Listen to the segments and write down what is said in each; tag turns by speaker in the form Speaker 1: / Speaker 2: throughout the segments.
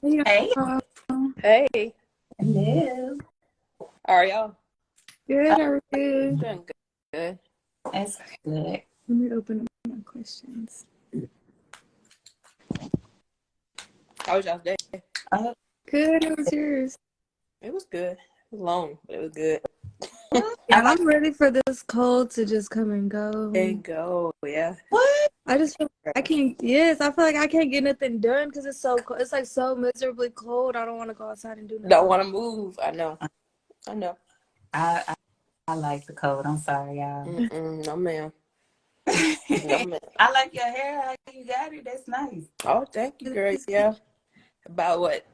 Speaker 1: Hey,
Speaker 2: y'all.
Speaker 3: Hey,
Speaker 1: hello.
Speaker 3: how are y'all?
Speaker 2: Good, how are you?
Speaker 3: Doing good. Good.
Speaker 1: That's good.
Speaker 2: Let me open up my questions.
Speaker 3: How was y'all's day?
Speaker 1: Oh,
Speaker 2: Good, how was yours?
Speaker 3: It was good. It was long, but it was good.
Speaker 1: I
Speaker 2: Yeah,
Speaker 1: like
Speaker 2: I'm ready for this cold to just come and go.
Speaker 3: And go, yeah.
Speaker 1: what?
Speaker 2: I just feel like I can't, yes, I feel like I can't get nothing done because it's so cold. It's like so miserably cold. I don't want to go outside and do
Speaker 3: Don't
Speaker 2: nothing.
Speaker 3: want to move. I know. I know.
Speaker 1: I, I I like the cold. I'm sorry, y'all.
Speaker 3: No, ma'am. No, ma'am.
Speaker 1: I like your hair. How you got it? That's nice.
Speaker 3: Oh, thank you, girl. Yeah. About what?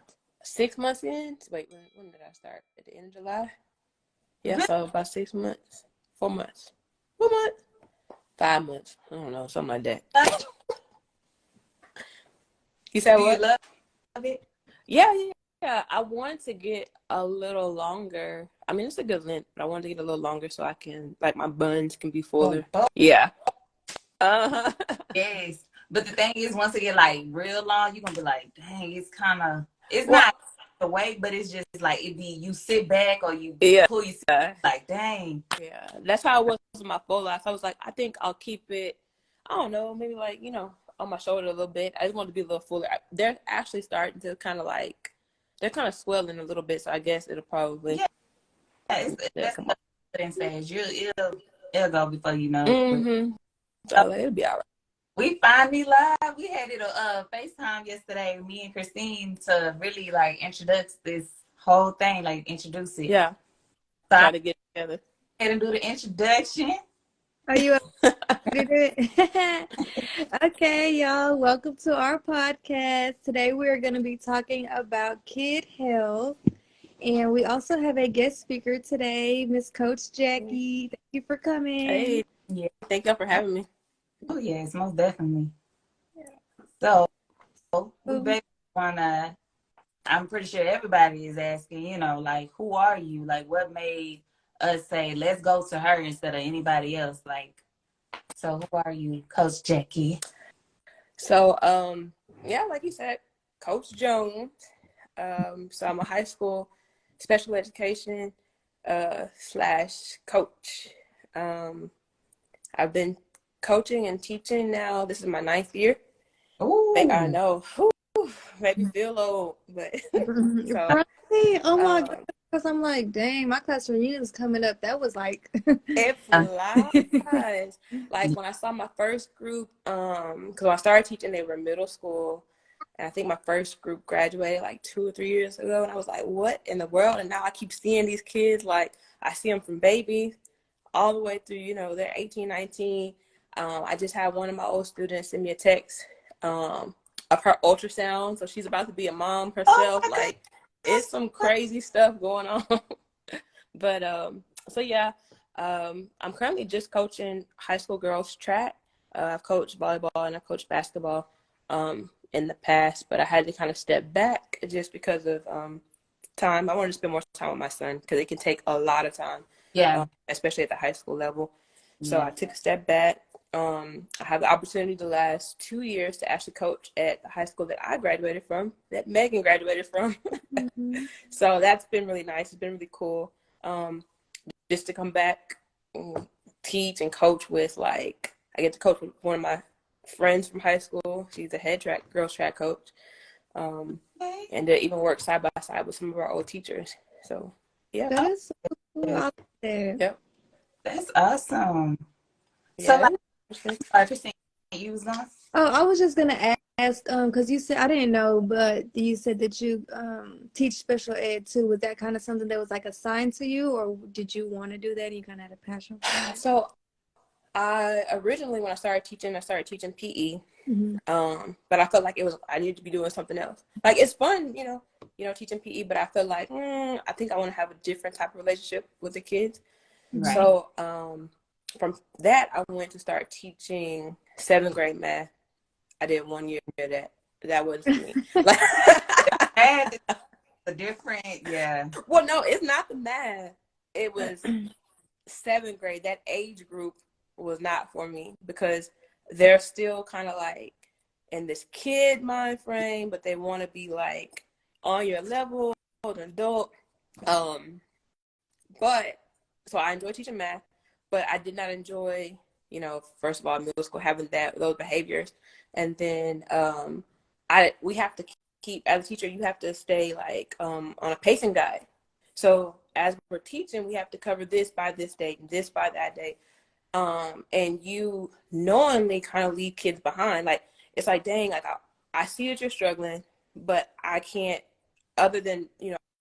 Speaker 3: 6 months in? Wait, when did I start? At the end of July? Yeah,
Speaker 1: Really?
Speaker 3: so about 6 months. 4 months. 4 months? 5 months. I don't know, something like that. You said
Speaker 1: Do you
Speaker 3: what?
Speaker 1: love it?
Speaker 3: Yeah. I wanted to get a little longer. I mean, it's a good length, but I wanted to get a little longer so I can, like, my buns can be
Speaker 1: Oh,
Speaker 3: fuller.
Speaker 1: oh,
Speaker 3: Yeah. Uh-huh.
Speaker 1: yes. But the thing is, once it get like real long, you're gonna be like, dang, it's kind of, it's
Speaker 3: Well,
Speaker 1: not the way, but it's just like it be you sit back or you
Speaker 3: yeah.
Speaker 1: pull your like, dang.
Speaker 3: Yeah. That's how it was with my full life. I was like, I think I'll keep it, I don't know, maybe like, on my shoulder a little bit. I just want to be a little fuller. They're actually starting to kind of like, they're kind of swelling a little bit, so I guess it'll probably
Speaker 1: Yeah, that's
Speaker 3: come
Speaker 1: the confidence stage. It'll go before you know it.
Speaker 3: Mm-hmm. So like, it'll be all right.
Speaker 1: We finally live. We had it FaceTime yesterday, me and Christine, to really like introduce this whole thing, like introduce it.
Speaker 3: Yeah.
Speaker 1: So
Speaker 3: Try
Speaker 1: I
Speaker 3: to get together.
Speaker 1: had to do the introduction.
Speaker 2: Are you ready to do it? Okay, y'all, welcome to our podcast. Today we're going to be talking about kid health. And we also have a guest speaker today, Miss Coach Jackie. Thank you for coming.
Speaker 3: Hey,
Speaker 1: Yeah.
Speaker 3: thank y'all for having me.
Speaker 1: Oh yes, most definitely. So we
Speaker 2: Um,
Speaker 1: basically wanna. I'm pretty sure everybody is asking, like, who are you? Like, what made us say, let's go to her instead of anybody else? Like, so who are you, Coach Jackie?
Speaker 3: So, yeah, like you said, Coach Jones. So I'm a high school special education slash coach. I've been coaching and teaching now. This is my ninth year. I
Speaker 1: Ooh.
Speaker 3: know, make me feel old, but so
Speaker 2: right? Oh my
Speaker 3: um,
Speaker 2: gosh, I'm like, dang, my class reunion is coming up. That was like,
Speaker 3: it flies. Like when I saw my first group, because when I started teaching, they were middle school. And I think my first group graduated like 2 or 3 years ago. And I was like, what in the world? And now I keep seeing these kids. Like, I see them from babies all the way through, they're 18, 19. I just had one of my old students send me a text of her ultrasound. So she's about to be a mom
Speaker 1: Oh
Speaker 3: herself.
Speaker 1: my
Speaker 3: Like,
Speaker 1: goodness.
Speaker 3: it's some crazy stuff going on. But so yeah, I'm currently just coaching high school girls track. I've coached volleyball and I've coached basketball in the past, but I had to kind of step back just because of time. I wanted to spend more time with my son because it can take a lot of time,
Speaker 1: Yeah.
Speaker 3: especially at the high school level. So
Speaker 1: Yeah.
Speaker 3: I took a step back. I had the opportunity the last 2 years to actually coach at the high school that I graduated from, that Megan graduated from.
Speaker 2: mhm.
Speaker 3: So that's been really nice. It's been really cool. Just to come back and teach and coach with, like, I get to coach with one of my friends from high school. She's a girls track coach.
Speaker 1: Okay.
Speaker 3: And to even work side by side with some of our old teachers. So, yeah.
Speaker 2: That is so cool
Speaker 1: Okay.
Speaker 2: out there.
Speaker 3: Yep.
Speaker 1: That's awesome. So,
Speaker 3: Yeah.
Speaker 1: like, Christine, you was going?
Speaker 2: Oh, I was just gonna ask, because you said I didn't know, but you said that you teach special ed too. Was that kind of something that was like assigned to you, or did you want to do that and you kind of had a passion for it?
Speaker 3: So I originally, when I started teaching PE.
Speaker 2: Mm-hmm.
Speaker 3: But I felt like I needed to be doing something else. Like, it's fun, teaching PE, but I feel like I think I want to have a different type of relationship with the kids.
Speaker 1: Right.
Speaker 3: So from that, I went to start teaching 7th grade math. I did 1 year of that. That wasn't for me. Like,
Speaker 1: That is a different, yeah.
Speaker 3: well, no, it's not the math. It was 7th grade. That age group was not for me because they're still kind of like in this kid mind frame, but they want to be like, on your level, an adult. But so I enjoy teaching math, but I did not enjoy, first of all, middle school having those behaviors, and then we have to keep, as a teacher, you have to stay like on a pacing guide. So as we're teaching, we have to cover this by this date and this by that date. And you knowingly kind of leave kids behind. Like, it's like, dang, like I see that you're struggling, but I can't, other than,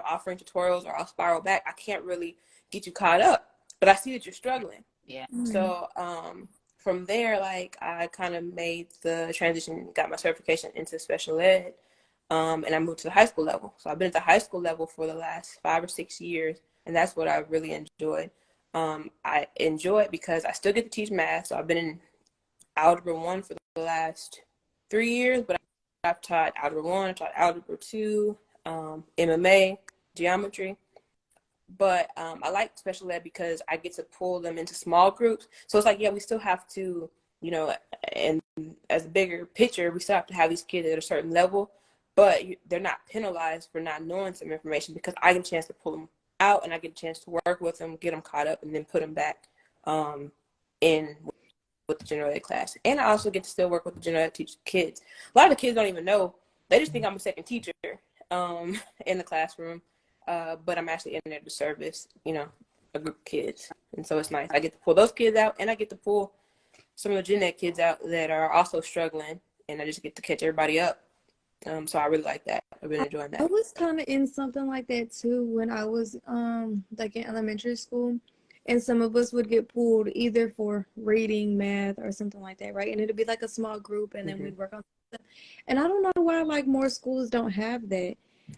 Speaker 3: offering tutorials or I'll spiral back, I can't really get you caught up, but I see that you're struggling.
Speaker 1: Yeah.
Speaker 3: So from there, like, I kind of made the transition, got my certification into special ed, and I moved to the high school level. So I've been at the high school level for the last 5 or 6 years, and that's what I really enjoyed. I enjoy it because I still get to teach math. So I've been in Algebra 1 for the last 3 years, but I've taught Algebra 1, I've taught Algebra 2, MMA, geometry. But I like special ed because I get to pull them into small groups. So it's like, yeah, we still have to, and as a bigger picture, we still have to have these kids at a certain level, but they're not penalized for not knowing some information because I get a chance to pull them out and I get a chance to work with them, get them caught up, and then put them back in with the general ed class. And I also get to still work with the general ed teacher kids. A lot of the kids don't even know. They just think I'm a second teacher in the classroom. But I'm actually in there to service, a group of kids. And so it's nice. I get to pull those kids out, and I get to pull some of the gen ed kids out that are also struggling, and I just get to catch everybody up. So I really like that. I've been enjoying that.
Speaker 2: I was kind of in something like that too when I was like in elementary school, and some of us would get pulled either for reading, math, or something like that, right? And it'd be like a small group, and then we'd work on stuff. And I don't know why like more schools don't have that.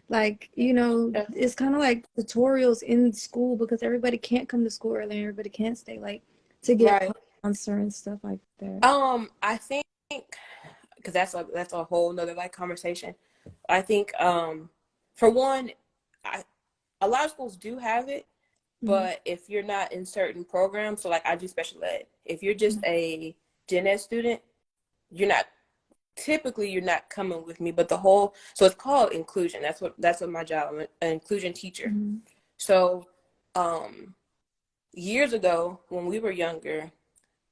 Speaker 2: Like, it's kind of like tutorials in school because everybody can't come to school early and everybody can't stay late to get answer and stuff like that.
Speaker 3: I think because that's a whole nother like conversation. I think for one, a lot of schools do have it, but if you're not in certain programs, so like I do special ed, if you're just a gen ed student, you're not coming with me, but so it's called inclusion. That's what my job. I'm an inclusion teacher. So years ago when we were younger,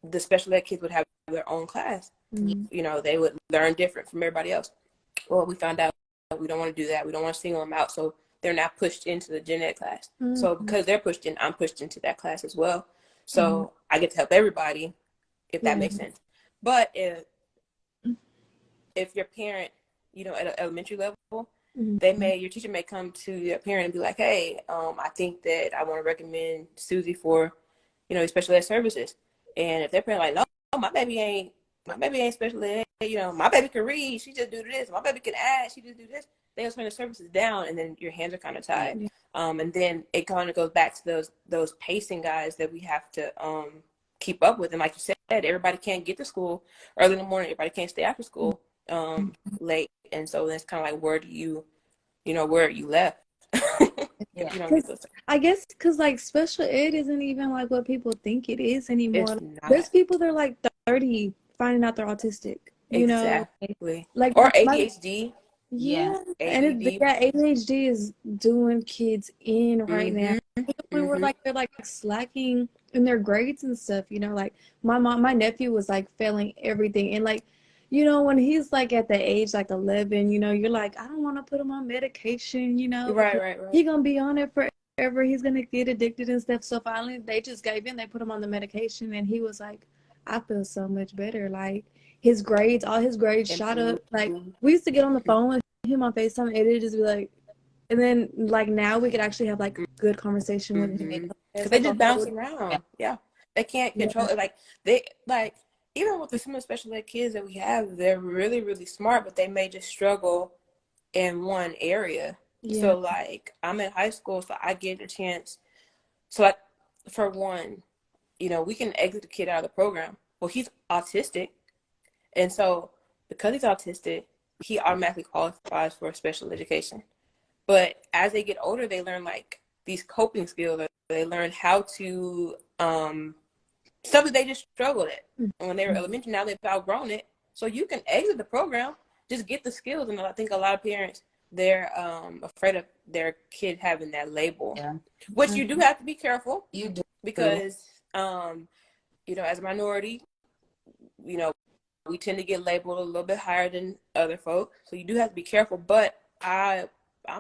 Speaker 3: the special ed kids would have their own class. They would learn different from everybody else. Well, we found out we don't want to do that. We don't want to single them out, so they're not pushed into the gen ed class. So because they're pushed in, I'm pushed into that class as well. So I get to help everybody, if that makes sense. But if your parent, at an elementary level, your teacher may come to your parent and be like, hey, I think that I want to recommend Susie for, special ed services. And if their parent like, no, my baby ain't special ed, my baby can read, she just do this. My baby can add, she just do this. They'll turn the services down, and then your hands are kind of tied. And then it kind of goes back to those pacing guides that we have to keep up with. And like you said, everybody can't get to school early in the morning. Everybody can't stay after school late. And so that's kind of like, where are you left? If you don't get those.
Speaker 2: I guess because like special ed isn't even like what people think it is anymore.
Speaker 3: It's not.
Speaker 2: There's people that are like 30 finding out they're autistic.
Speaker 3: Exactly.
Speaker 2: Like
Speaker 3: or ADHD.
Speaker 2: Yeah.
Speaker 3: ADD.
Speaker 2: ADHD is doing kids in right now. We were like, they're like slacking in their grades and stuff, like my nephew was like failing everything. And like, when he's like at the age like 11, you're like, I don't want to put him on medication,
Speaker 3: Right.
Speaker 2: He's going to be on it forever. He's going to get addicted and stuff. So finally they just gave in, they put him on the medication, and he was like, I feel so much better. Like all his grades shot up. Like we used to get on the phone with him on FaceTime, and it'd just be like, and then like now we could actually have like good conversation with him.
Speaker 3: Because they just bounce around. Yeah. They can't control it. Like even with some of the special ed kids that we have, they're really, really smart, but they may just struggle in one area. So like I'm in high school, so I get a chance. So like for one, we can exit the kid out of the program. Well, he's autistic. And so because he's autistic, he automatically qualifies for special education. But as they get older, they learn like these coping skills. They learn how to, something they just struggled at when they were elementary. Now they've outgrown it. So you can exit the program, just get the skills. And I think a lot of parents they're afraid of their kid having that label,
Speaker 1: Yeah.
Speaker 3: which you do have to be careful
Speaker 1: You do.
Speaker 3: because, you know, as a minority, you know, we tend to get labeled a little bit higher than other folk. So you do have to be careful. But I'm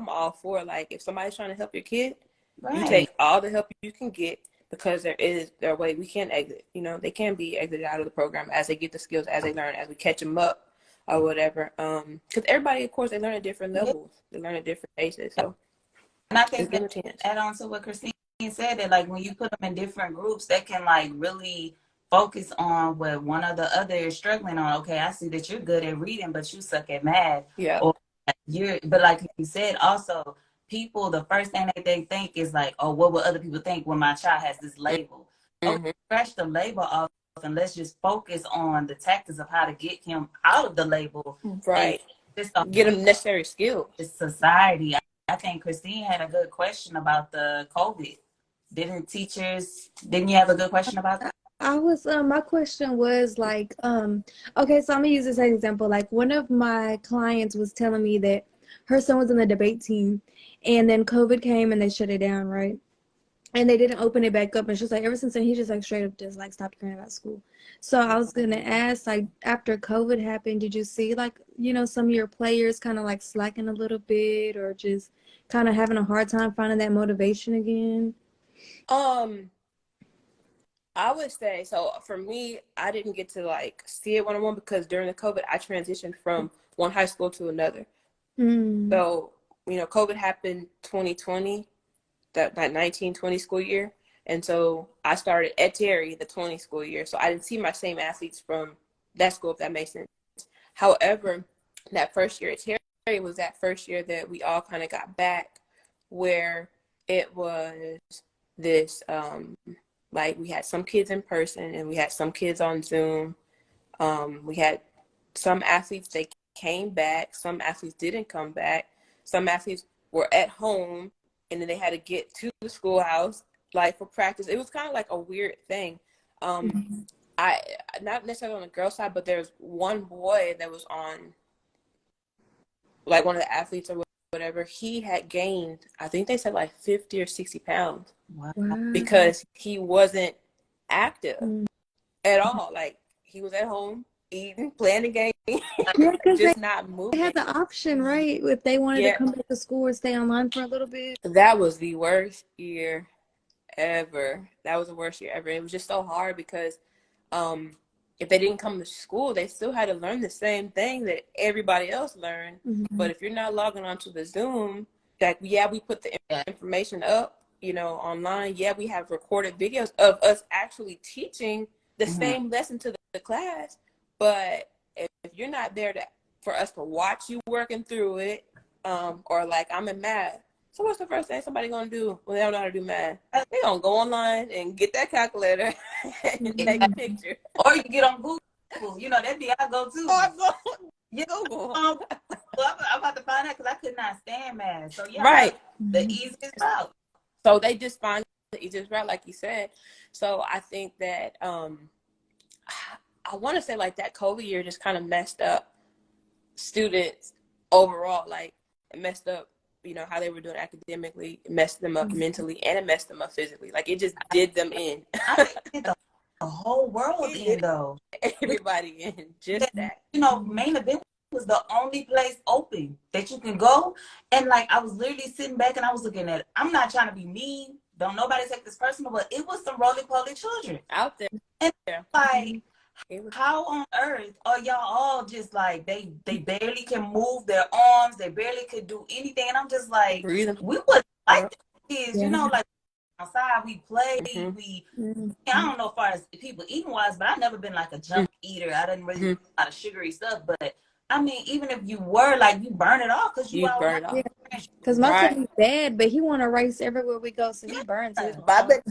Speaker 3: all for, like, if somebody's trying to help your kid, you
Speaker 1: Right.
Speaker 3: take all the help you can get, because there are ways we can exit. You know, they can be exited out of the program as they get the skills, as they learn, as we catch them up or whatever. Because everybody, of course, they learn at different
Speaker 1: Yeah.
Speaker 3: levels. They learn at different paces. So
Speaker 1: And I
Speaker 3: just
Speaker 1: think
Speaker 3: give
Speaker 1: that
Speaker 3: them a chance.
Speaker 1: add on to what Christine said, that like when you put them in different groups, they can like really focus on what one or the other is struggling on. Okay, I see that you're good at reading, but you suck at math.
Speaker 3: Yeah.
Speaker 1: Or but like you said, also people, the first thing that they think is like, oh, what will other people think when my child has this label? Okay,
Speaker 3: Mm-hmm.
Speaker 1: scratch the label off and let's just focus on the tactics of how to get him out of the label and
Speaker 3: Right.
Speaker 1: just on
Speaker 3: Get them necessary skills.
Speaker 1: society. I think Christine had a good question about the COVID. Didn't you have a good question about that?
Speaker 2: I was my question was like okay, so I'm gonna use this as an example. Like one of my clients was telling me that her son was in the debate team and then COVID came and they shut it down, right? And they didn't open it back up, and she's like, ever since then he just like straight up just like stopped caring about school. So I was gonna ask, like, after COVID happened, did you see like, you know, some of your players kind of like slacking a little bit or just kind of having a hard time finding that motivation again?
Speaker 3: Um, I would say, so for me, I didn't get to like see it one-on-one because during the COVID, I transitioned from one high school to another.
Speaker 2: Mm.
Speaker 3: So, you know, COVID happened 2020, that 1920 school year. And so I started at Terry the 20 school year. So I didn't see my same athletes from that school, if that makes sense. However, that first year at Terry was that first year that we all kind of got back, where it was this like we had some kids in person and we had some kids on Zoom. We had some athletes, they came back, some athletes didn't come back, some athletes were at home and then they had to get to the schoolhouse like for practice. It was kind of like a weird thing.
Speaker 2: Mhm.
Speaker 3: I not necessarily on the girl side, but there's one boy that was on, like, one of the athletes or whatever. He had gained, I think they said like 50 or 60 pounds
Speaker 1: Wow.
Speaker 2: Wow.
Speaker 3: because he wasn't active
Speaker 2: Mm.
Speaker 3: at all. Like, he was at home eating, playing the game,
Speaker 2: Yeah, because
Speaker 3: just not
Speaker 2: they
Speaker 3: moving.
Speaker 2: had the option, right? If they wanted to
Speaker 3: Yeah,
Speaker 2: come back to school or stay online for a little bit.
Speaker 3: that was the worst year ever. That was the worst year ever. It was just so hard because um, if they didn't come to school, they still had to learn the same thing that everybody else learned.
Speaker 2: Mhm.
Speaker 3: But if you're not logging onto the Zoom, like, yeah, we put the
Speaker 1: Yeah.
Speaker 3: information up, you know, online. Yeah, we have recorded videos of us actually teaching the
Speaker 1: Mhm.
Speaker 3: same lesson to the class. But if you're not there for us to watch you working through it, or like I'm in math. So what's the first thing somebody gonna do when they don't know how to do math? They gonna go online and get that calculator and take a
Speaker 2: Mhm.
Speaker 3: picture.
Speaker 1: Or you get on Google. You know, that'd be our
Speaker 3: Oh,
Speaker 1: go-to.
Speaker 3: I'm going
Speaker 1: Yeah.
Speaker 3: Google.
Speaker 1: Well, I'm about to find out because I could not stand math. So yeah,
Speaker 3: Right.
Speaker 1: the
Speaker 2: Mhm.
Speaker 1: easiest route.
Speaker 3: So they just find the easiest route, like you said. So I think that I want to say like that COVID year just kind of messed up students overall. Like, it messed up, you know, how they were doing academically. It messed them up mentally, and it messed them up physically. Like, it just did them in.
Speaker 1: I think it did the whole world
Speaker 3: It
Speaker 1: in
Speaker 3: did
Speaker 1: though.
Speaker 3: everybody in. Just
Speaker 1: That,
Speaker 3: that.
Speaker 1: you know, main event was the only place open that you can go. And like I was literally sitting back and I was looking at it. I'm not trying to be mean. Don't nobody take this personal, but it was some roly poly children.
Speaker 3: Out
Speaker 1: And
Speaker 3: there.
Speaker 1: like,
Speaker 3: It was
Speaker 1: how on earth are y'all all just like they barely can move their arms, they barely could do anything. And I'm just like,
Speaker 3: breathing
Speaker 1: we was like
Speaker 3: hard.
Speaker 1: this, you
Speaker 2: Yeah.
Speaker 1: know, like outside we played,
Speaker 3: Mm-hmm.
Speaker 1: we
Speaker 2: Mhm.
Speaker 1: I don't know as far as people eating wise, but I've never been like a junk eater. I didn't really
Speaker 3: Mm-hmm.
Speaker 1: do a lot of sugary stuff. But I mean, even if you were like you burn it off because you
Speaker 3: You
Speaker 1: out
Speaker 3: burn it
Speaker 2: Yeah,
Speaker 3: off.
Speaker 2: because my
Speaker 3: Right.
Speaker 2: son is bad, but he want to race everywhere we go, so he burns his
Speaker 1: yeah.
Speaker 3: But I bet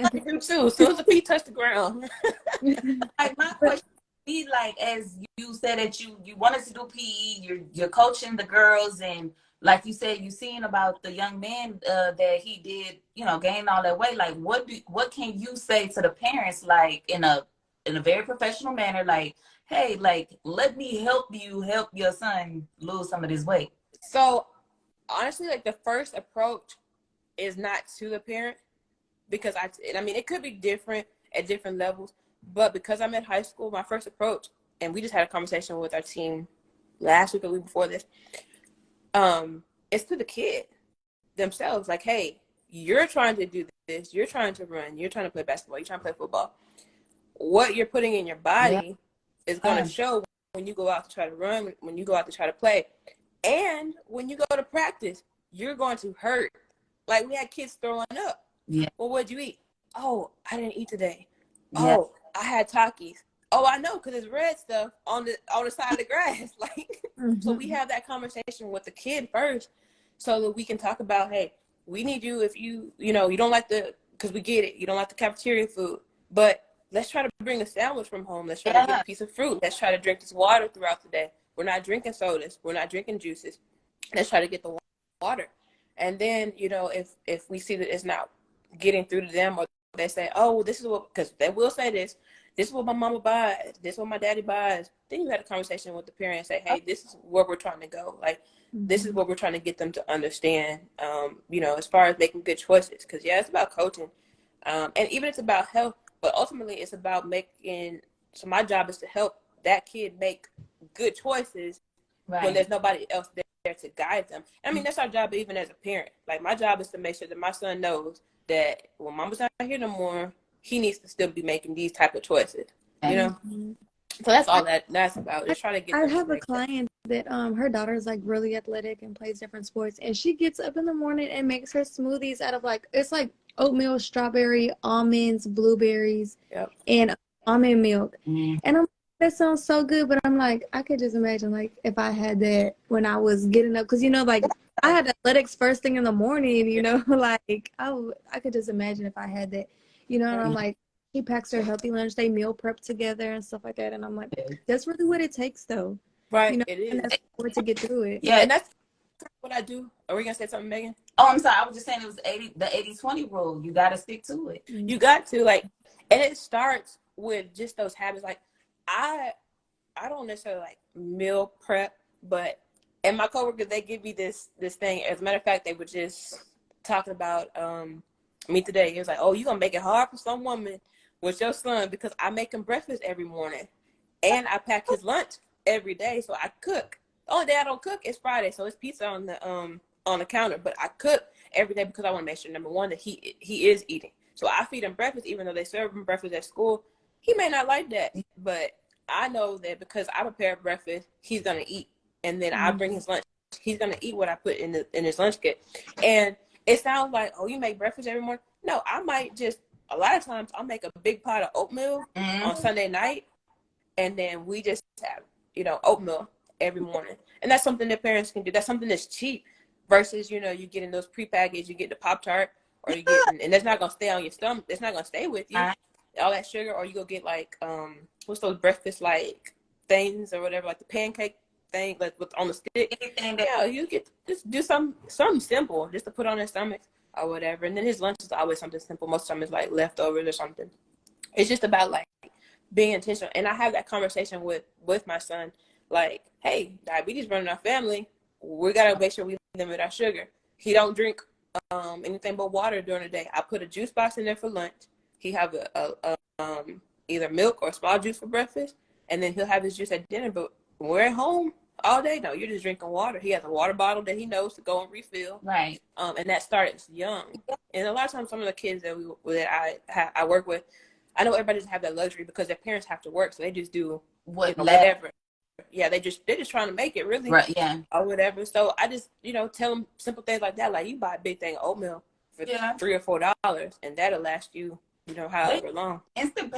Speaker 2: off.
Speaker 3: you do too. As soon as the feet touch the ground.
Speaker 1: Like my
Speaker 2: But
Speaker 1: question would be like, as you said that you wanted to do PE, you're coaching the girls, and like you said, you seen about the young man that he did, you know, gain all that weight. Like, what can you say to the parents, like in a very professional manner, like, hey, like let me help you help your son lose some of this weight.
Speaker 3: So honestly, like the first approach is not to the parent, because I mean, it could be different at different levels, but because I'm in high school, my first approach, and we just had a conversation with our team last week or the week before this, it's to the kid themselves. Like, hey, you're trying to do this, you're trying to run, you're trying to play basketball, you're trying to play football. What you're putting in your
Speaker 1: Yeah.
Speaker 3: body is going to show when you go out to try to run, when you go out to try to play, and when you go to practice, you're going to hurt. Like, we had kids throwing up.
Speaker 1: Yeah.
Speaker 3: Well, what'd you eat? Oh, I didn't eat today.
Speaker 1: Yeah.
Speaker 3: Oh, I had Takis. Oh, I know, because it's red stuff on the side of the grass. Like, so we have that conversation with the kid first, so that we can talk about, hey, we need you if you don't like because we get it, you don't like the cafeteria food, but let's try to bring a sandwich from home. Let's try to get a piece of fruit. Let's try to drink this water throughout the day. We're not drinking sodas. We're not drinking juices. Let's try to get the water. And then, if we see that it's not getting through to them, or they say, oh, well, this is what, because they will say this is what my mama buys, this is what my daddy buys. Then you had a conversation with the parent and say, hey, this is where we're trying to go. Like, this is what we're trying to get them to understand, as far as making good choices. Because, yeah, it's about coaching. And even it's about health, but ultimately it's about so my job is to help that kid make good choices when there's nobody else there to guide them. I mean, that's our job even as a parent. Like, my job is to make sure that my son knows that when mama's not here no more, he needs to still be making these type of choices, So that's all that's about. Just trying to get
Speaker 2: I
Speaker 3: them to
Speaker 2: have a
Speaker 3: make that.
Speaker 2: client that her daughter is like really athletic and plays different sports, and she gets up in the morning and makes her smoothies out of it's like oatmeal, strawberry, almonds, blueberries, and almond milk. And I'm that sounds so good, but I'm like, I could just imagine like if I had that when I was getting up, because like I had athletics first thing in the morning, like I could just imagine if I had that, and I'm like, she packs her healthy lunch, they meal prep together and stuff like that, and I'm like, that's really what it takes though,
Speaker 3: Right, it is.
Speaker 2: and that's hard to get through it.
Speaker 3: Yeah, and that's what I do. Are we gonna say something, Megan?
Speaker 1: Oh, I'm sorry. I was just saying it was the 80-20 rule. You got to stick to it.
Speaker 3: You got to, like, and it starts with just those habits. Like, I don't necessarily like meal prep, and my coworkers, they give me this thing. As a matter of fact, they were just talking about me today. It was like, oh, you gonna make it hard for some woman with your son, because I make him breakfast every morning and I pack his lunch every day. So I cook. The only day I don't cook is Friday, so it's pizza on the counter. But I cook every day because I want to make sure, number one, that he is eating. So I feed him breakfast, even though they serve him breakfast at school. He may not like that, but I know that because I prepare breakfast, he's gonna eat, and then I bring his lunch. He's gonna eat what I put in his lunch kit. And it sounds like, oh, you make breakfast every morning. No, I might just, a lot of times I'll make a big pot of oatmeal on Sunday night, and then we just have, oatmeal every morning. And that's something that parents can do. That's something that's cheap versus, you get in those prepackaged, you get the Pop-Tart, or you get, and that's not going to stay on your stomach. It's not going to stay with you, all that sugar. Or you go get like, what's those breakfast like things or whatever, like the pancake thing, like with on the stick. Yeah, you get, just do something simple just to put on their stomach or whatever. And then his lunch is always something simple. Most of the time it's like leftovers or something. It's just about like being intentional. And I have that conversation with my son, like, hey, diabetes running our family. We gotta make sure we limit our sugar. He don't drink anything but water during the day. I put a juice box in there for lunch. He have a either milk or small juice for breakfast, and then he'll have his juice at dinner. But when we're at home all day, no, you're just drinking water. He has a water bottle that he knows to go and refill.
Speaker 1: Right.
Speaker 3: And that starts young. And a lot of times, some of the kids that I work with, I know everybody doesn't have that luxury because their parents have to work, so they just do whatever. Yeah, they're just trying to make it, really,
Speaker 1: right? Yeah,
Speaker 3: or whatever. So I just tell them simple things like that, like you buy a big thing of oatmeal for $3 or $4, and that'll last you, however long.
Speaker 1: Instant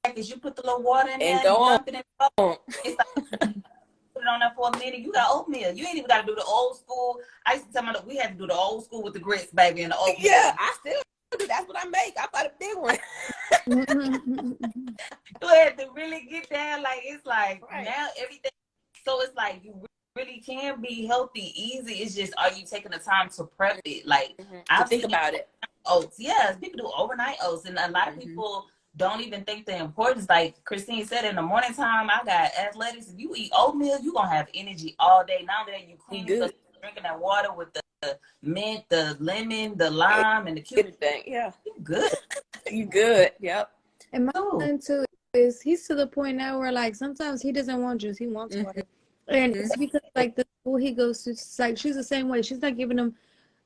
Speaker 1: package, you put the little water in
Speaker 3: and
Speaker 1: there,
Speaker 3: go on.
Speaker 1: Dump it in the bowl. It's like, put it on there for a minute. You got oatmeal. You ain't even got to do the old school. I used to tell my we had to do the old school with the grits, baby, and the oatmeal.
Speaker 3: Yeah, I still do. That's what I make. I buy the big one.
Speaker 1: You had to really get down. Like, it's like now everything. So it's like you really can be healthy, easy. It's just, are you taking the time to prep it? Like,
Speaker 3: I think about it.
Speaker 1: Oats, yes, people do overnight oats, and a lot of people don't even think the importance. Like Christine said, in the morning time, I got athletics. If you eat oatmeal, you're gonna have energy all day. Not that you clean drinking that water with the mint, the lemon, the lime, and the cucumber.
Speaker 3: Everything, yeah.
Speaker 1: You good.
Speaker 3: You good, yep.
Speaker 2: And my
Speaker 1: Ooh.
Speaker 2: son too is he's to the point now where like sometimes he doesn't want juice, he wants water. And it's because like the school he goes to, it's like she's the same way. She's not giving him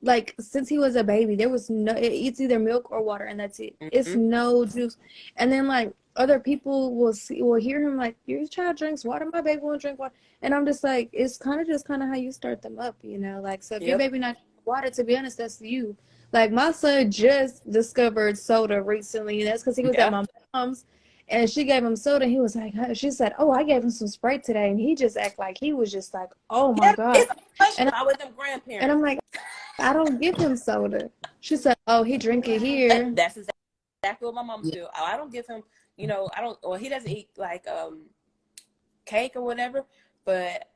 Speaker 2: like since he was a baby, there was no it's either milk or water and that's it. It's no juice. And then like other people will hear him like, your child drinks water, my baby won't drink water. And I'm just like, it's kind of how you start them up, you know? Like so if your baby not drinking water, to be honest, that's you. Like my son just discovered soda recently, and that's because he was at my mom's and she gave him soda. He was like, she said, "Oh, I gave him some Sprite today," and he just acted like he was just like, "Oh my God!"
Speaker 3: And I with them grandparents.
Speaker 2: And I'm like, I don't give him soda. She said, "Oh, he drink it here."
Speaker 3: That's exactly what my mom do. I don't give him, you know, I don't. Well, he doesn't eat like cake or whatever. But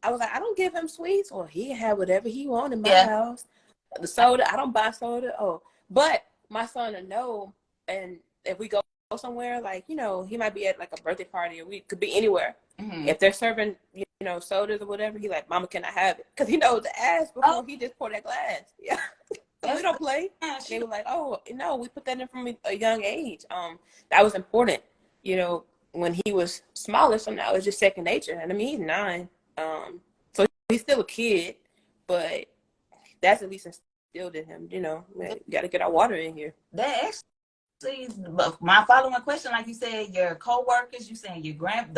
Speaker 3: I was like, I don't give him sweets. Or he had whatever he wanted in my house. The soda, I don't buy soda. Oh, but my son will know. And if we go somewhere, like, you know, he might be at like a birthday party or we could be anywhere. If they're serving, you know, sodas or whatever, he like, Mama, can I have it? Because he knows to ask before he just pour that glass. Yeah. So we don't play. They were like, oh, no, we put that in from a young age. That was important, you know, when he was smaller. So now it's just second nature. And I mean, he's 9. So he's still a kid, but that's at least instilled in him, you know, we got to get our water in here.
Speaker 1: That actually, my following question, like you said, your coworkers, you saying the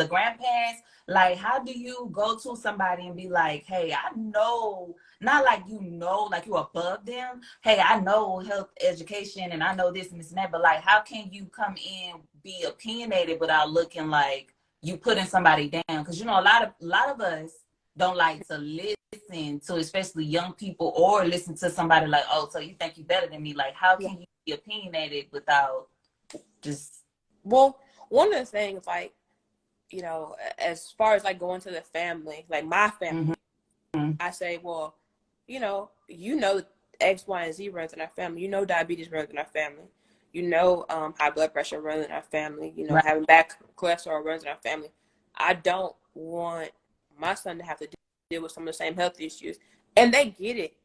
Speaker 1: grandparents, like, how do you go to somebody and be like, hey, I know, not like, you know, like you're above them. Hey, I know health education and I know this and this and that, but like, how can you come in, be opinionated without looking like you putting somebody down? Because, you know, a lot of us don't like to listen to, especially young people, or listen to somebody like, oh, so you think you better than me? Like, how can you be opinionated without just...
Speaker 3: Well, one of the things, like, you know, as far as like going to the family, like my family, I say, well, you know X, Y, and Z runs in our family. You know diabetes runs in our family. You know high blood pressure runs in our family. You know, having bad cholesterol runs in our family. I don't want my son to have to deal with some of the same health issues. And they get it.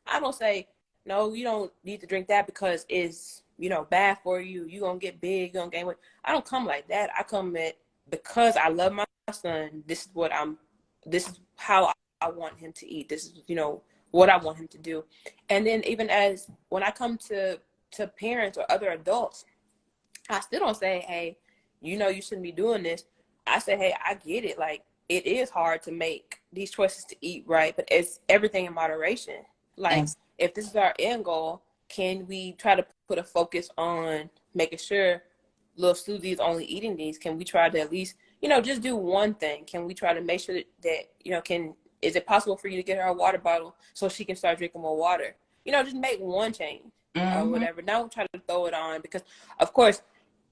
Speaker 3: I don't say, no, you don't need to drink that because it's, you know, bad for you. You're going to get big. You're going to gain weight. I don't come like that. I come at, because I love my son, this is how I want him to eat. This is, you know, what I want him to do. And then even as when I come to parents or other adults, I still don't say, hey, you know, you shouldn't be doing this. I say, hey, I get it. Like, it is hard to make these choices to eat right, but it's everything in moderation. Like, if this is our end goal, can we try to put a focus on making sure little Susie's only eating these? Can we try to at least, you know, just do one thing? Can we try to make sure that you know, is it possible for you to get her a water bottle so she can start drinking more water? You know, just make one change or whatever. Don't try to throw it on, because, of course,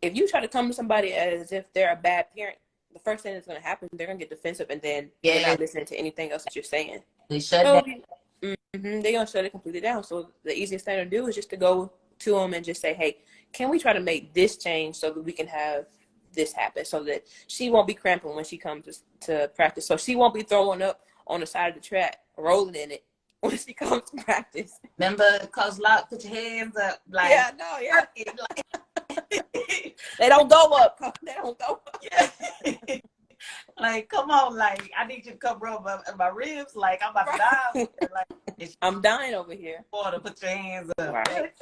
Speaker 3: if you try to come to somebody as if they're a bad parent, the first thing that's going to happen, they're going to get defensive, and then they're not listening to anything else that you're saying.
Speaker 1: They shut down.
Speaker 3: They're going to shut it completely down. So the easiest thing to do is just to go to them and just say, hey, can we try to make this change so that we can have this happen, so that she won't be cramping when she comes to practice, so she won't be throwing up on the side of the track, rolling in it when she comes to practice.
Speaker 1: Remember, Coach Locke, put your hands up. Like,
Speaker 3: they don't go up. They don't go up.
Speaker 1: Yeah. Like, come on, like, I need you to come rub my ribs. Like, I'm about to die. Like,
Speaker 3: I'm dying over here.
Speaker 1: Water, put your hands up.
Speaker 3: Right.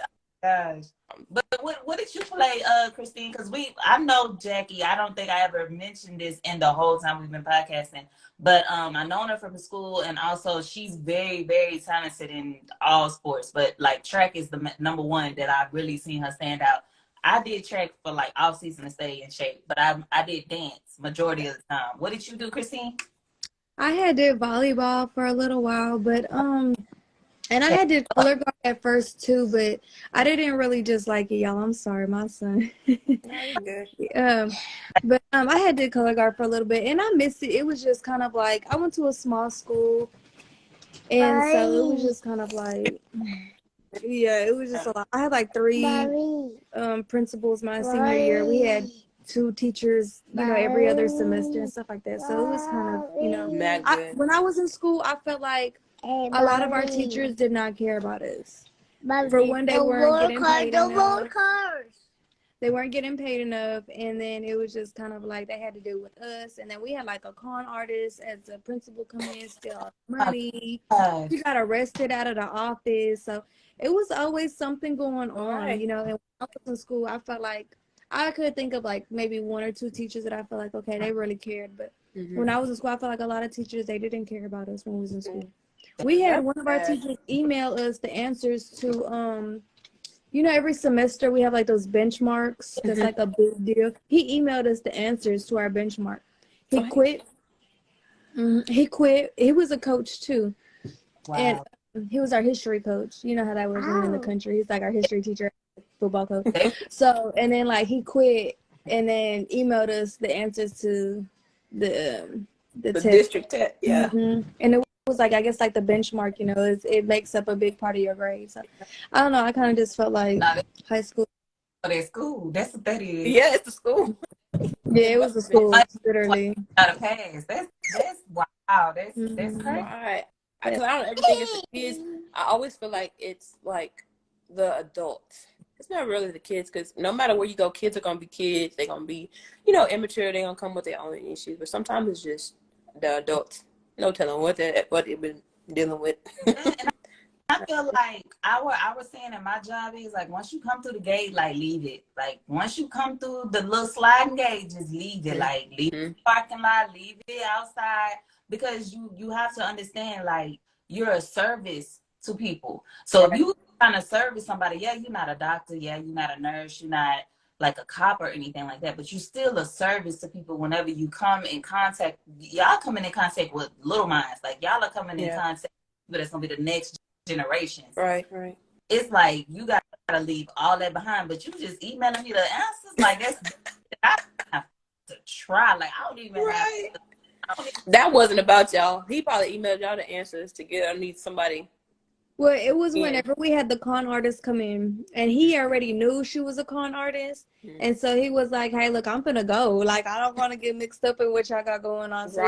Speaker 1: Gosh. But what did you play, Christine? Because I know Jackie. I don't think I ever mentioned this in the whole time we've been podcasting. But I known her from school, and also she's very, very talented in all sports. But like track is the number one that I've really seen her stand out. I did track for like off season to stay in shape, but I did dance majority of the time. What did you do, Christine?
Speaker 2: I had did volleyball for a little while, but and I had did color guard at first too, but I didn't really just like it, y'all. I'm sorry, my son. But I had did color guard for a little bit, and I missed it. It was just kind of like I went to a small school, and so it was just kind of like, yeah, it was just a lot. I had like 3 principals my senior year. We had 2 teachers, you know, every other semester and stuff like that. So it was kind of, you know, when I was in school, I felt like A lot of our teachers did not care about us. For one, they weren't getting paid enough. They weren't getting paid enough, and then it was just kind of like they had to deal with us. And then we had like a con artist as a principal come in, steal all the money. She got arrested out of the office. So it was always something going on,
Speaker 3: Right.
Speaker 2: you know. And when I was in school, I felt like I could think of like maybe one or two teachers that I felt like, okay, they really cared. But when I was in school, I felt like a lot of teachers, they didn't care about us when we was in school. We had one of our teachers email us the answers to you know, every semester we have like those benchmarks. That's like a big deal. He emailed us the answers to our benchmark. He quit. He quit. He was a coach too.
Speaker 1: Wow.
Speaker 2: And he was our history coach. You know how that was in the country. He's like our history teacher, football coach. So, and then like he quit and then emailed us the answers to the test.
Speaker 3: District test. Yeah.
Speaker 2: And it was like, I guess like the benchmark, you know, it makes up a big part of your grade. So I don't know. I kind of just felt like high school.
Speaker 1: That's school. That's what that is.
Speaker 3: Yeah, it's the school.
Speaker 2: Yeah, it was the school, literally.
Speaker 1: Got a pass. That's wow. That's crazy.
Speaker 3: Right. Because I don't ever think it's the kids. I always feel like it's like the adults. It's not really the kids, because no matter where you go, kids are gonna be kids. They're gonna be, you know, immature. They're gonna come with their own issues. But sometimes it's just the adults. No telling what they've been dealing with.
Speaker 1: I feel like I was saying that my job is like, once you come through the gate, like leave it. Like once you come through the little sliding gate, just leave it. Like leave the parking lot, leave it outside, because you have to understand, like, you're a service to people. So if you trying to service somebody, yeah, you're not a doctor, yeah, you're not a nurse, you're not like a cop or anything like that, but you're still a service to people. Whenever you come in contact, y'all coming in contact with little minds, like y'all are coming in contact, but it's gonna be the next generations.
Speaker 3: Right.
Speaker 1: It's like you gotta leave all that behind, but you just emailing me the answers, like that's I have to try. Like I don't even
Speaker 3: that wasn't about y'all. He probably emailed y'all the answers to get underneath somebody.
Speaker 2: Well, it was whenever we had the con artist come in, and he already knew she was a con artist, and so he was like, "Hey, look, I'm gonna go. Like, I don't want to get mixed up in what y'all got going on." So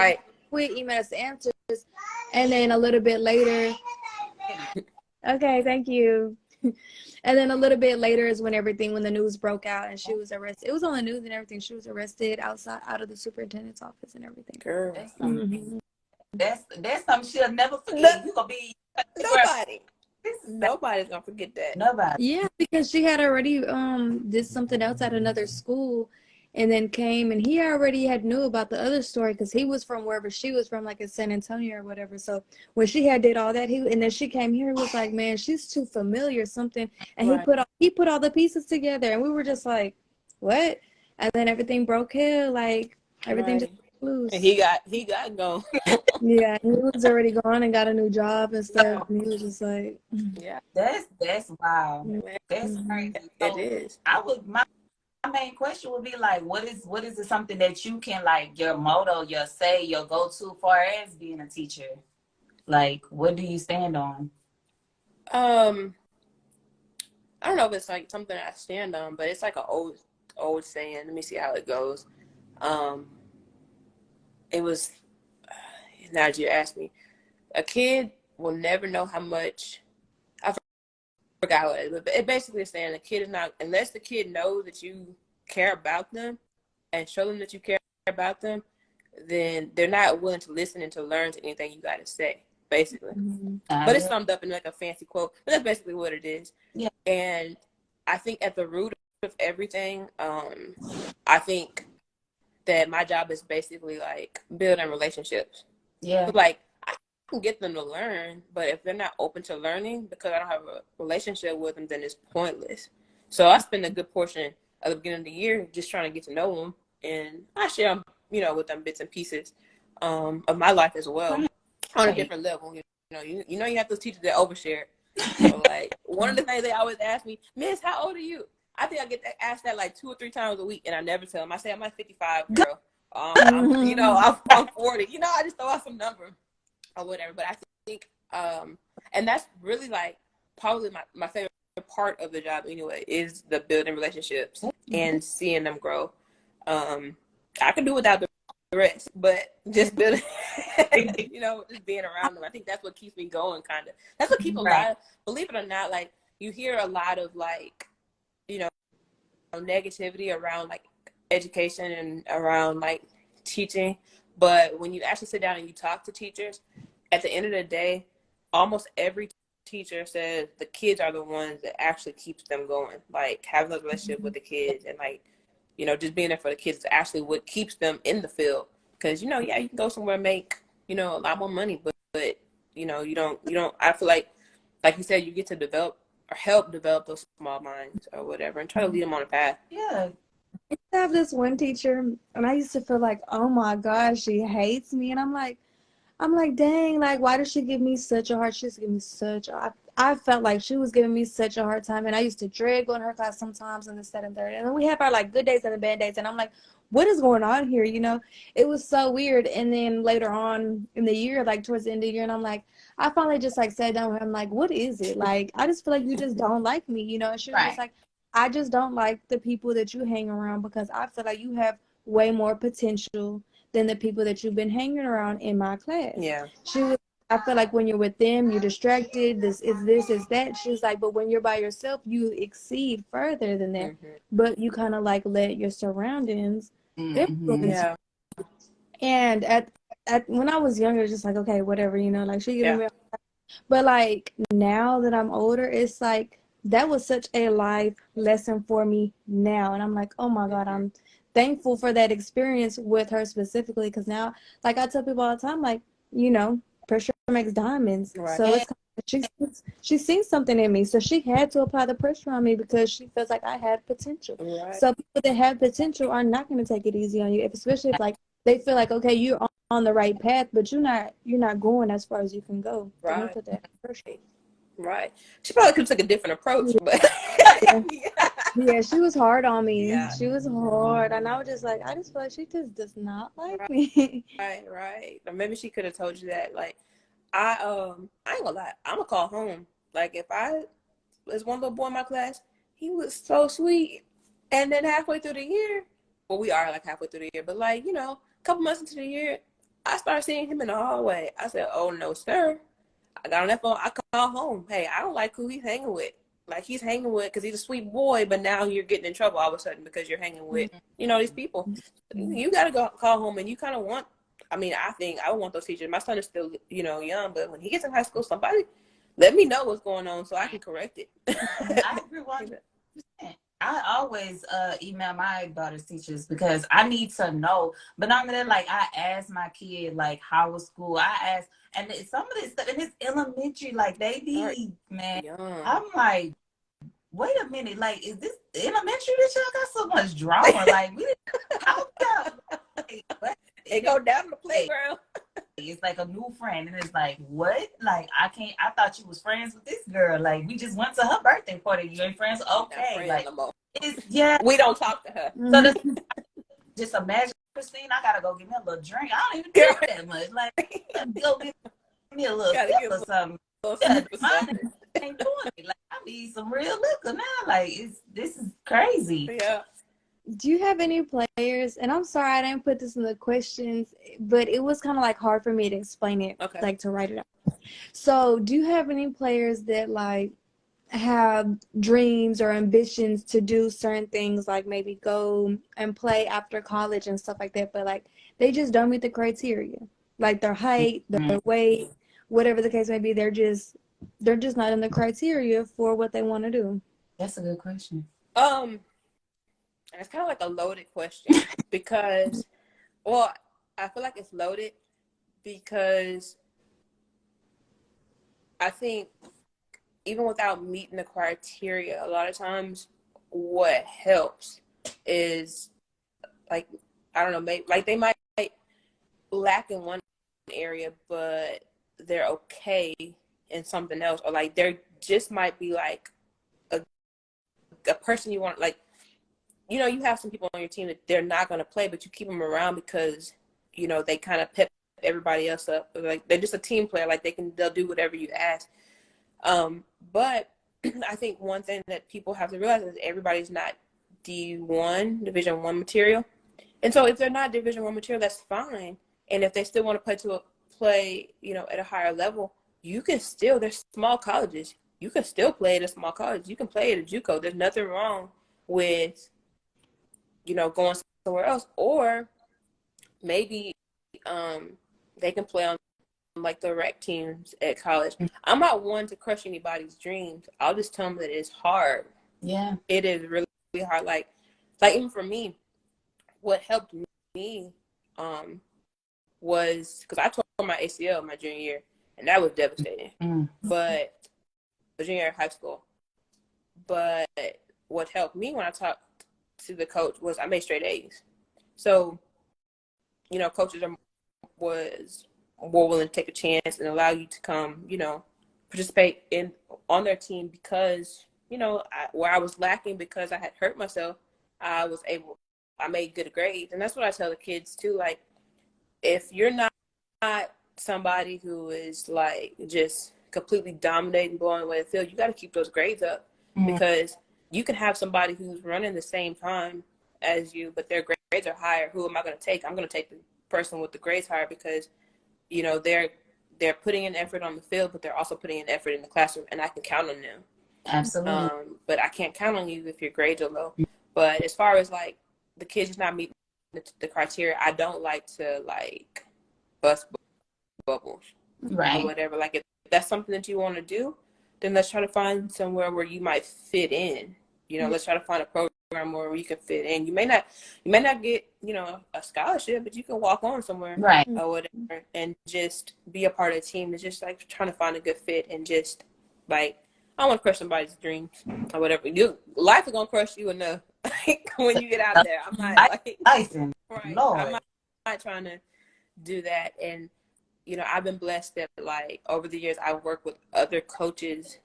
Speaker 2: we emailed us the answers, and then a little bit later, okay, thank you. And then a little bit later is when the news broke out and she was arrested. It was on the news and everything. She was arrested out of the superintendent's office and everything.
Speaker 3: Girl,
Speaker 1: that's something she'll never forget. You gonna be
Speaker 3: nobody's gonna forget that.
Speaker 1: Nobody.
Speaker 2: Yeah, because she had already did something else at another school, and then came, and he already had knew about the other story because he was from wherever she was from, like in San Antonio or whatever. So when she had did all that, and then she came here, he was like, man, she's too familiar, something, and he put all the pieces together, and we were just like, what? And then everything broke hell, like everything just loose.
Speaker 3: And he got gone.
Speaker 2: Yeah, he was already gone and got a new job and stuff, and he was just like,
Speaker 1: that's wild. That's crazy. So
Speaker 3: it is.
Speaker 1: My main question would be like, what is it, something that you can, like, your motto, your say, your go-to far as being a teacher? Like, what do you stand on?
Speaker 3: I don't know if it's like something I stand on, but it's like an old saying. Let me see how it goes. It was, now that you asked me, a kid will never know how much, I forgot what it was, but it basically is saying the kid is not, unless the kid knows that you care about them and show them that you care about them, then they're not willing to listen and to learn to anything you got to say, basically. But it's summed up in like a fancy quote, but that's basically what it is.
Speaker 1: Yeah.
Speaker 3: And I think at the root of everything, I think that my job is basically like building relationships.
Speaker 1: Yeah.
Speaker 3: Like I can get them to learn, but if they're not open to learning because I don't have a relationship with them, then it's pointless. So I spend a good portion of the beginning of the year just trying to get to know them, and I share, you know, with them bits and pieces of my life as well on a different level. You know, you have those teachers that overshare. So like one of the things they always ask me, Miss, how old are you? I think I get asked that like 2 or 3 times a week, and I never tell them. I say I'm like 55, girl. I'm 40. You know, I just throw out some number or whatever. But I think, and that's really like probably my favorite part of the job anyway, is the building relationships and seeing them grow. I can do without the rest, but just building, just being around them. I think that's what keeps me going, kind of. That's what keeps a
Speaker 1: Right.
Speaker 3: lot of, believe it or not, like, you hear a lot of, like, you know, negativity around, like, education and around, like, teaching. But when you actually sit down and you talk to teachers, at the end of the day, almost every teacher says the kids are the ones that actually keeps them going. Like, having a relationship with the kids and, like, just being there for the kids is actually what keeps them in the field. Because, yeah, you can go somewhere and make, a lot more money, but you don't, I feel like you said, you get to develop or help develop those small minds or whatever and try to lead them on a path.
Speaker 1: Yeah.
Speaker 2: I used to have this one teacher, and I used to feel like, oh my gosh, she hates me. And I'm like, dang, like, why does she give me such a hard? She used to give me such a. I felt like she was giving me such a hard time, and I used to dread going to her class sometimes in the 7:30. And then we have our like good days and the bad days, and I'm like, what is going on here? It was so weird. And then later on in the year, like towards the end of the year, and I'm like, I finally just like sat down with her. I'm like, what is it? Like, I just feel like you just don't like me, And she was just
Speaker 1: Right.
Speaker 2: like, I just don't like the people that you hang around because I feel like you have way more potential than the people that you've been hanging around in my class.
Speaker 3: Yeah.
Speaker 2: She was, I feel like when you're with them, you're distracted. This is that. She was like, but when you're by yourself, you exceed further than that.
Speaker 3: Mm-hmm.
Speaker 2: But you kind of like let your surroundings
Speaker 1: Mm-hmm.
Speaker 2: influence.
Speaker 3: Yeah.
Speaker 2: And at when I was younger, it's just like, okay, whatever, like she giving
Speaker 3: Yeah.
Speaker 2: me. But like now that I'm older, it's like that was such a life lesson for me now. And I'm like, oh my God, I'm thankful for that experience with her specifically. Because now, like I tell people all the time, like, pressure makes diamonds.
Speaker 3: Right.
Speaker 2: So it's she sees something in me. So she had to apply the pressure on me because she feels like I had potential.
Speaker 3: Right.
Speaker 2: So people that have potential are not going to take it easy on you, especially if like they feel like, okay, you're on the right path, but you're not going as far as you can go. They're gonna
Speaker 3: Right.
Speaker 2: put that pressure.
Speaker 3: Right. She probably could have took a different approach, but
Speaker 2: Yeah.
Speaker 3: yeah.
Speaker 2: Yeah, she was hard on me.
Speaker 3: Yeah.
Speaker 2: She was hard, and I was just like, I just feel like she just does not like me.
Speaker 3: Right. Right. Or maybe she could have told you that. Like, I ain't gonna lie. I'm gonna call home. Like, if there's one little boy in my class, he was so sweet, and then halfway through the year, well, we are like halfway through the year, but like, a couple months into the year, I started seeing him in the hallway. I said, "Oh no, sir." I got on that phone. I called home. Hey, I don't like who he's hanging with. Like, he's hanging with because he's a sweet boy, but now you're getting in trouble all of a sudden because you're hanging with, these people. You got to go call home, and you kind of want. I mean, I think I would want those teachers. My son is still, young, but when he gets in high school, somebody let me know what's going on so I can correct it.
Speaker 1: I agree 100%. I always email my daughter's teachers because I need to know. But not only that, like I ask my kid like how was school. I ask, and some of this stuff, and it's elementary, like they be man.
Speaker 3: Young.
Speaker 1: I'm like, wait a minute, like is this elementary? That y'all got so much drama? Like we how like, what?
Speaker 3: They go down to the playground.
Speaker 1: It's like a new friend, and it's like, what? Like I thought you was friends with this girl. Like we just went to her birthday party. You ain't friends? Okay, like it's
Speaker 3: we don't talk to her.
Speaker 1: So this, just imagine, Christine, I gotta go get me a little drink. I don't even drink that much. Like go get me a little sip or something. Yeah, mine ain't doing it. Like I need some real liquor now. Like this is crazy.
Speaker 3: Yeah.
Speaker 2: Do you have any players? And I'm sorry I didn't put this in the questions, but it was kind of like hard for me to explain it, like to write it out. So, do you have any players that like have dreams or ambitions to do certain things, like maybe go and play after college and stuff like that, but like they just don't meet the criteria, like their height, their weight, whatever the case may be, they're just not in the criteria for what they want to do?
Speaker 1: That's a good question.
Speaker 3: It's kind of like a loaded question because, well, I feel like it's loaded because I think even without meeting the criteria, a lot of times what helps is like, I don't know, maybe like they might lack in one area, but they're okay in something else, or like there just might be like a person you want, like, you have some people on your team that they're not going to play, but you keep them around because, they kind of pep everybody else up. Like they're just a team player. Like they'll do whatever you ask. But I think one thing that people have to realize is everybody's not Division I material. And so if they're not Division One material, that's fine. And if they still want to play, you know, at a higher level, you can still. There's small colleges. You can still play at a small college. You can play at a JUCO. There's nothing wrong with, you know, going somewhere else. Or maybe they can play on like the rec teams at college. I'm not one to crush anybody's dreams. I'll just tell them that it's hard.
Speaker 1: Yeah.
Speaker 3: It is really, really hard. Like even for me, what helped me was because I tore my ACL my junior year, and that was devastating. But junior year of high school. But what helped me when I talked to the coach was I made straight A's. So, you know, coaches was more willing to take a chance and allow you to come, you know, participate on their team because, you know, where I was lacking because I had hurt myself, I made good grades. And that's what I tell the kids too. Like, if you're not somebody who is like just completely dominating, blowing away the field, you got to keep those grades up because you can have somebody who's running the same time as you, but their grades are higher. Who am I going to take? I'm going to take the person with the grades higher because, you know, they're putting in effort on the field, but they're also putting in effort in the classroom, and I can count on them.
Speaker 1: Absolutely.
Speaker 3: But I can't count on you if your grades are low. But as far as like the kids just not meeting the criteria, I don't like to like bust bubbles or whatever. Like if that's something that you want to do, then let's try to find somewhere where you might fit in. You know, let's try to find a program where you can fit in. You may not get, you know, a scholarship, but you can walk on somewhere or whatever and just be a part of the team. It's just like trying to find a good fit and just like, I don't want to crush somebody's dreams or whatever. Life is gonna crush you enough like, when you get out there. I'm not like
Speaker 1: Lord.
Speaker 3: I'm not trying to do that. And you know, I've been blessed that like over the years I've worked with other coaches.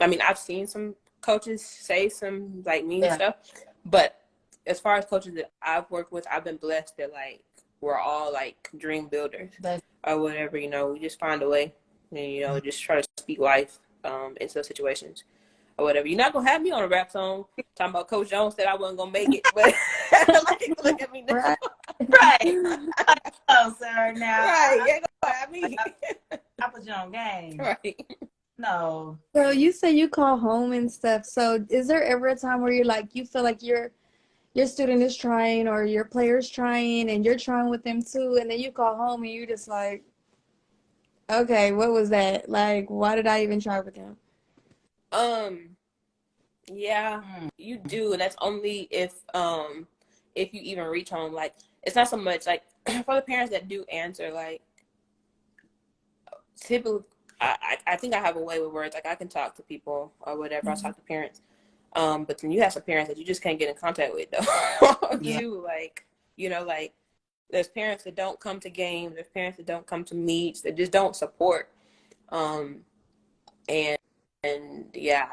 Speaker 3: I mean, I've seen some coaches say some like mean stuff, but as far as coaches that I've worked with, I've been blessed that like we're all like dream builders or whatever. You know, we just find a way and you know just try to speak life into those situations or whatever. You're not gonna have me on a rap song talking about Coach Jones said I wasn't gonna make it, but like look at me now.
Speaker 1: Oh, sir, now.
Speaker 3: Yeah, I mean,
Speaker 1: I put you on game.
Speaker 3: Right.
Speaker 1: No.
Speaker 2: So you say you call home and stuff. So is there ever a time where you feel like your student is trying or your player's trying and you're trying with them too, and then you call home and you're just like, okay, what was that? Like, why did I even try with them?
Speaker 3: Yeah, you do, and that's only if you even reach home. Like, it's not so much like for the parents that do answer. Like, typically, I think I have a way with words. Like, I can talk to people or whatever. I talk to parents. But then you have some parents that you just can't get in contact with, though. Too, like, you know, like there's parents that don't come to games. There's parents that don't come to meets. That just don't support. And yeah,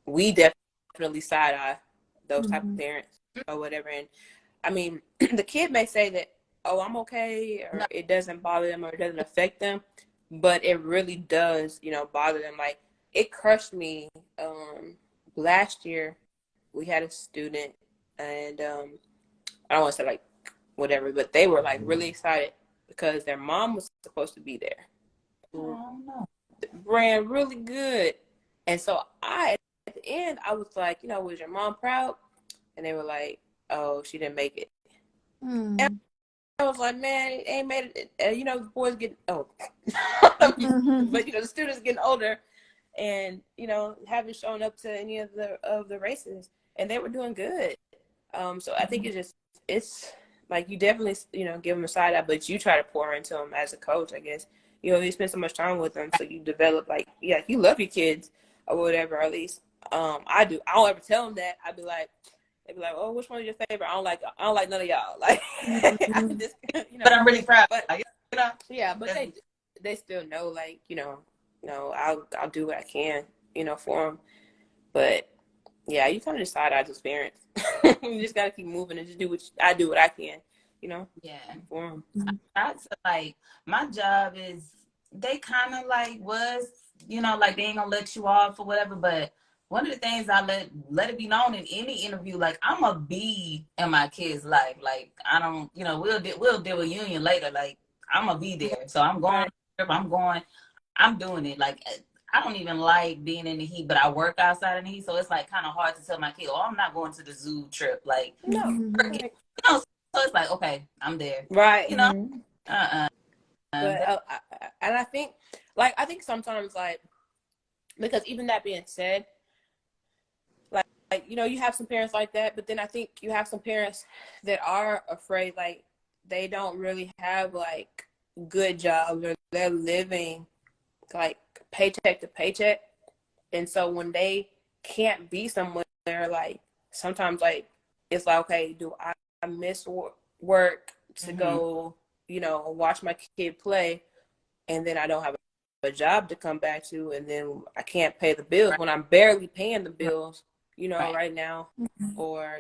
Speaker 3: we definitely side eye those type of parents or whatever. And I mean, the kid may say that, oh, I'm okay, or it doesn't bother them, or it doesn't affect them, but it really does, you know, bother them. Like, it crushed me. Last year, we had a student, and I don't want to say like whatever, but they were like really excited because their mom was supposed to be there.
Speaker 1: Oh, no.
Speaker 3: Ran really good, and so at the end, I was like, you know, was your mom proud? And they were like, oh, she didn't make it. And I was like, man, it ain't made it. You know, the boys getting old, but you know, the students getting older, and you know, haven't shown up to any of the races, and they were doing good. So I think it's like you definitely, you know, give them a side eye, but you try to pour into them as a coach, I guess. You know, you spend so much time with them, so you develop like, yeah, you love your kids or whatever. Or at least I do. I don't ever tell them that. I'd be like, they'd be like, oh, which one is your favorite? I don't like none of y'all. Like, I just, you know.
Speaker 1: But I'm really proud.
Speaker 3: But
Speaker 1: You know?
Speaker 3: yeah, but they still know, like, you know, I'll do what I can, you know, for them. But yeah, you kind of decide as parents. You just gotta keep moving and just do what I can, you know.
Speaker 1: Yeah.
Speaker 3: For them.
Speaker 1: I feel like my job is they kind of like was, you know, like they ain't gonna let you off or whatever, but one of the things I let it be known in any interview, like I'm a be in my kid's life. Like I don't, we'll do a union later. Like I'm gonna be there. So I'm going.
Speaker 3: Right.
Speaker 1: I'm going. I'm doing it. Like I don't even like being in the heat, but I work outside in the heat, so it's like kind of hard to tell my kid, "Oh, I'm not going to the zoo trip." Like,
Speaker 3: No.
Speaker 2: Mhm.
Speaker 3: Right.
Speaker 1: so it's like, okay, I'm there.
Speaker 3: Right.
Speaker 1: You know,
Speaker 2: Mhm.
Speaker 1: uh,
Speaker 3: But and I think, like, I think sometimes, like, because even that being said, like you have some parents like that, but then I think you have some parents that are afraid, like they don't really have like good jobs, or they're living like paycheck to paycheck, and so when they can't be somewhere, like sometimes like it's like, okay, do I miss work to
Speaker 1: mm-hmm.
Speaker 3: go, watch my kid play, and then I don't have a job to come back to, and then I can't pay the bills
Speaker 1: Right,
Speaker 3: when I'm barely paying the bills,
Speaker 1: right.
Speaker 3: right now,
Speaker 2: Mhm.
Speaker 3: or